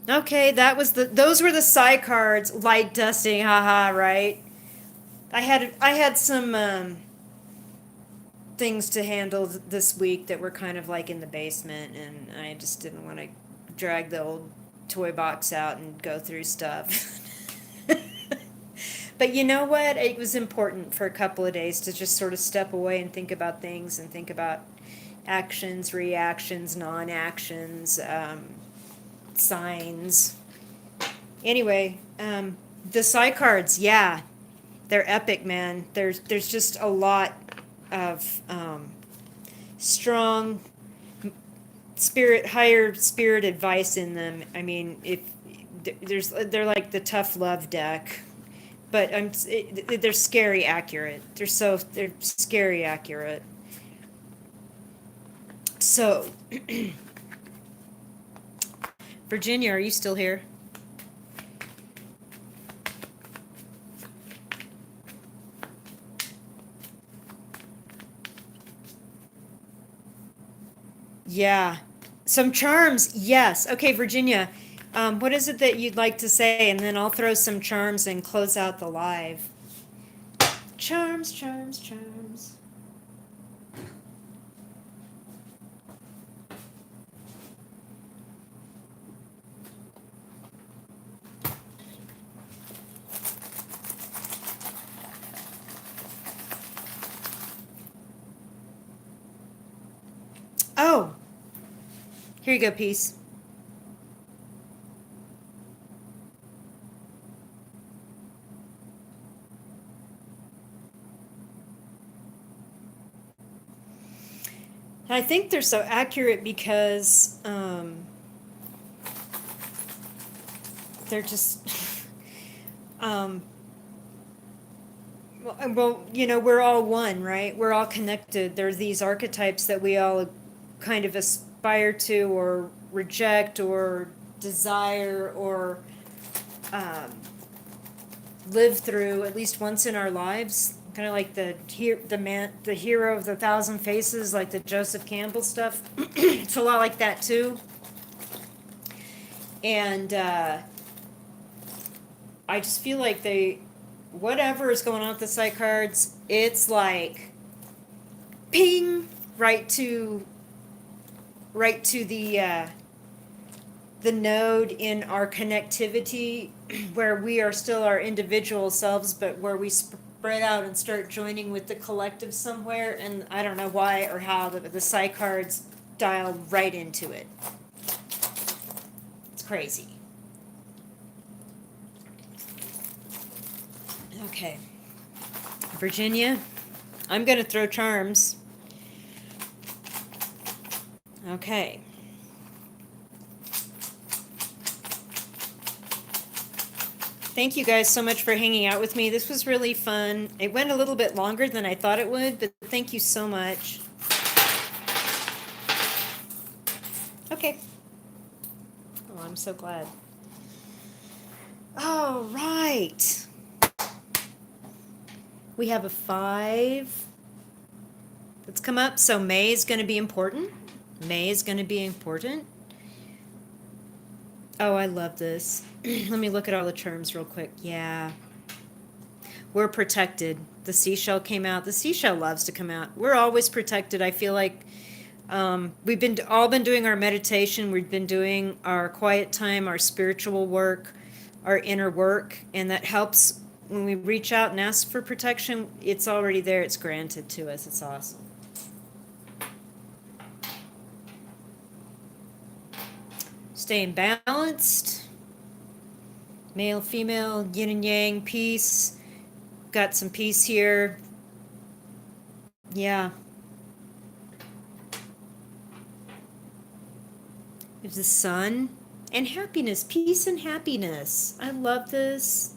Okay, those were the side cards. Light dusting, haha, right? I had some things to handle this week that were kind of like in the basement, and I just didn't want to drag the old toy box out and go through stuff. But you know what? It was important for a couple of days to just sort of step away and think about things and think about actions, reactions, non-actions, signs. Anyway, the side cards, yeah, they're epic, man. There's just a lot of strong higher spirit advice in them. I mean, if they're like the tough love deck, but they're scary accurate. They're scary accurate. So, Virginia, are you still here? Yeah. Some charms, yes. Okay, Virginia, what is it that you'd like to say? And then I'll throw some charms and close out the live. Charms, charms, charms. Oh, here you go, Peace. I think they're so accurate because they're just, well, we're all one, right? We're all connected. There's these archetypes that we all kind of aspire to or reject or desire or live through at least once in our lives. Kind of like the hero of the thousand faces, like the Joseph Campbell stuff. It's a lot like that too. And I just feel like whatever is going on with the side cards, it's like ping right to right to the node in our connectivity where we are still our individual selves, but where we spread out and start joining with the collective somewhere. And I don't know why or how, the psi cards dial right into it. It's crazy. Okay. Virginia, I'm going to throw charms. Okay. Thank you guys so much for hanging out with me. This was really fun. It went a little bit longer than I thought it would, but thank you so much. Okay. Oh, I'm so glad. All right. We have a 5 that's come up. So May is going to be important. May is going to be important. Oh, I love this. Let me look at all the terms real quick. Yeah. We're protected. The seashell came out. The seashell loves to come out. We're always protected. I feel like we've been all been doing our meditation. We've been doing our quiet time, our spiritual work, our inner work, and that helps when we reach out and ask for protection. It's already there. It's granted to us. It's awesome. Staying balanced. Male, female, yin and yang, peace. Got some peace here. Yeah. There's the sun and happiness, peace and happiness. I love this.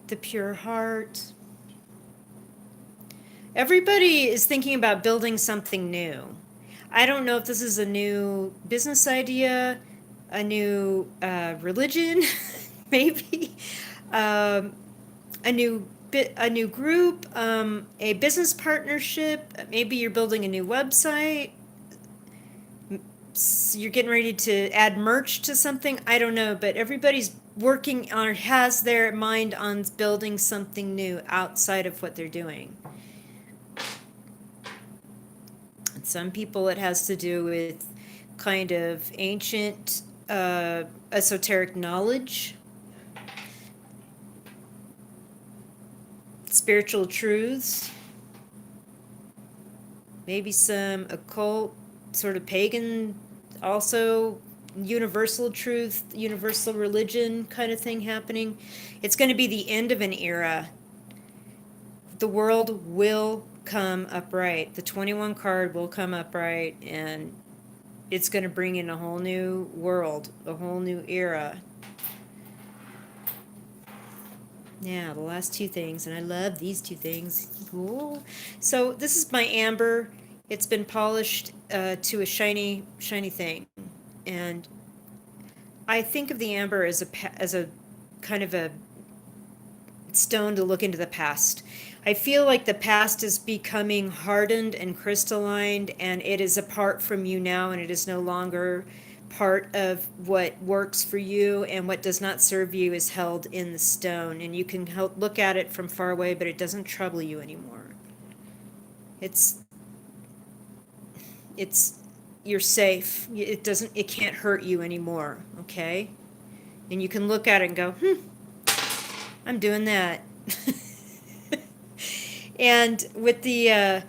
The pure heart. Everybody is thinking about building something new. I don't know if this is a new business idea, a new religion, maybe, a new group, a business partnership. Maybe you're building a new website. You're getting ready to add merch to something. I don't know, but everybody's working on, has their mind on building something new outside of what they're doing. And some people, it has to do with kind of ancient esoteric knowledge, spiritual truths, maybe some occult, sort of pagan, also universal truth, universal religion kind of thing happening. It's going to be the end of an era. The world will come upright. The 21 card will come upright, and it's going to bring in a whole new world, a whole new era. Yeah, the last 2 things, and I love these 2 things. Cool. So this is my amber. It's been polished to a shiny, shiny thing, and I think of the amber as a kind of a stone to look into the past. I feel like the past is becoming hardened and crystallined, and it is apart from you now, and it is no longer part of what works for you, and what does not serve you is held in the stone, and you can look at it from far away, but it doesn't trouble you anymore. It's you're safe. It can't hurt you anymore, okay? And you can look at it and go, I'm doing that. And with the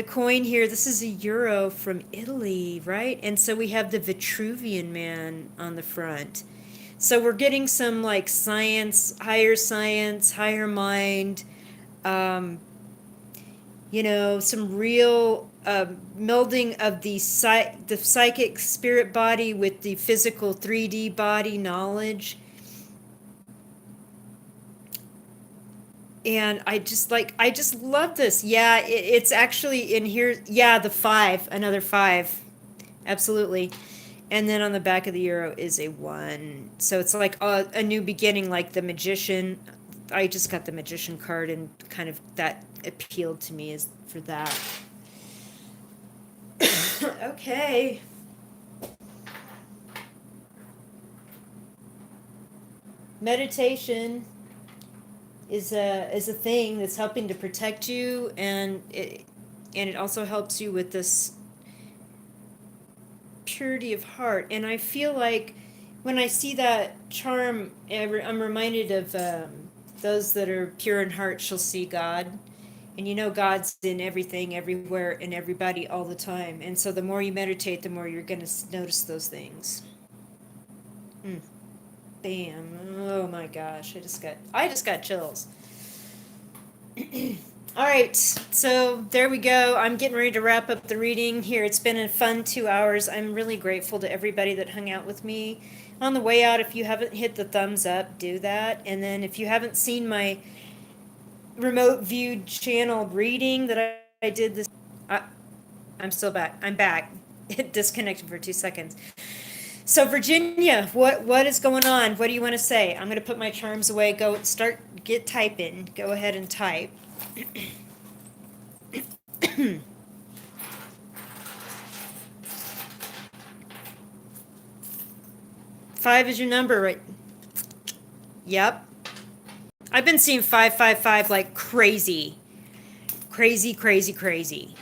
coin here, this is a euro from Italy, right? And so we have the Vitruvian Man on the front. So we're getting some like science, higher mind, some real melding of the psychic spirit body with the physical 3D body knowledge. And I just love this. Yeah, it's actually in here. Yeah, the 5, another 5. Absolutely. And then on the back of the euro is a 1. So it's like a new beginning, like the Magician. I just got the Magician card, and kind of that appealed to me is for that. Okay. Meditation is a thing that's helping to protect you, and it also helps you with this purity of heart. And I feel like when I see that charm, I'm reminded of those that are pure in heart shall see God. And you know, God's in everything, everywhere, and everybody all the time. And so the more you meditate, the more you're going to notice those things. Mm. Bam. Oh my gosh. I just got chills. All right, so there we go. I'm getting ready to wrap up the reading here. It's been a fun 2 hours. I'm really grateful to everybody that hung out with me. On the way out, if you haven't hit the thumbs up, do that. And then if you haven't seen my remote viewed channel reading that I did this, I'm still back. I'm back. It disconnected for 2 seconds. So Virginia, what is going on? What do you want to say? I'm going to put my charms away. Get typing. Go ahead and type. 5 is your number, right? Yep. I've been seeing 555 like crazy. Crazy, crazy, crazy.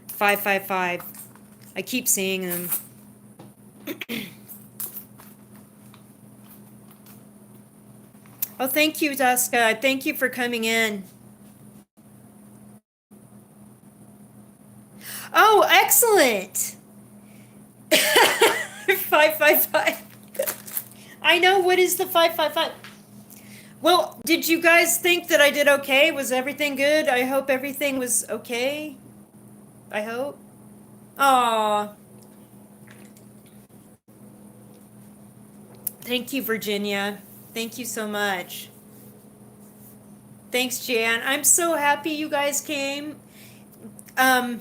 555. I keep seeing them. Oh, thank you, Duska. Thank you for coming in. Oh, excellent. 555. I know. What is the 555? Well, did you guys think that I did okay? Was everything good? I hope everything was okay. I hope. Aw. Thank you, Virginia. Thank you so much. Thanks, Jan. I'm so happy you guys came. You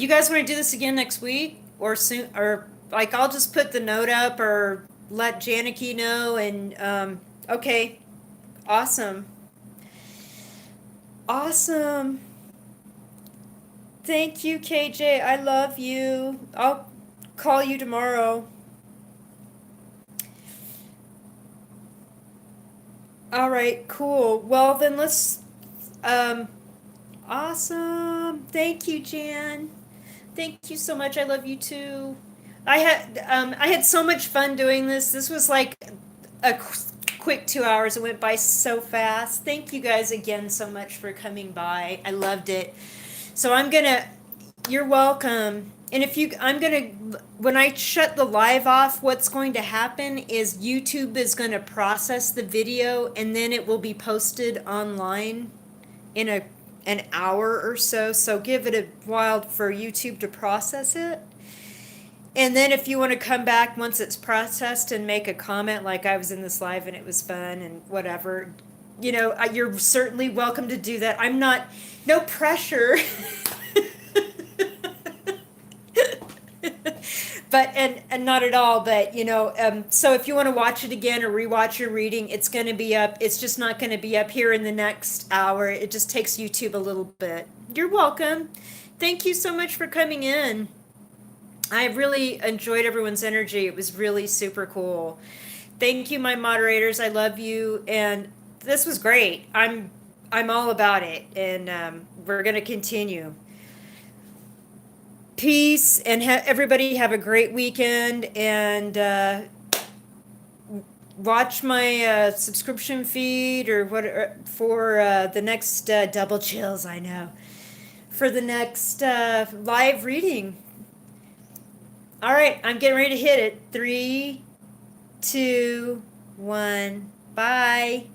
guys want to do this again next week or soon? Or like I'll just put the note up or let Janicky know and okay. Awesome. Awesome. Thank you, KJ. I love you. I'll call you tomorrow. All right, cool. Well, then let's awesome. Thank you, Jan. Thank you so much. I love you too. I had so much fun doing this. This was like a quick 2 hours. It went by so fast. Thank you guys again so much for coming by. I loved it. So you're welcome. And when I shut the live off, what's going to happen is YouTube is going to process the video and then it will be posted online in an hour or so. So give it a while for YouTube to process it. And then if you want to come back once it's processed and make a comment like I was in this live and it was fun and whatever, you're certainly welcome to do that. No pressure. But and not at all, but so if you want to watch it again or rewatch your reading, it's going to be up. It's just not going to be up here in the next hour. It just takes YouTube a little bit. You're welcome. Thank you so much for coming in. I really enjoyed everyone's energy. It was really super cool. Thank you, my moderators. I love you, and this was great. I'm all about it, and we're going to continue. Peace, and everybody have a great weekend, and watch my subscription feed or what for the next double chills. I know for the next live reading. All right, I'm getting ready to hit it. 3, 2, 1. Bye.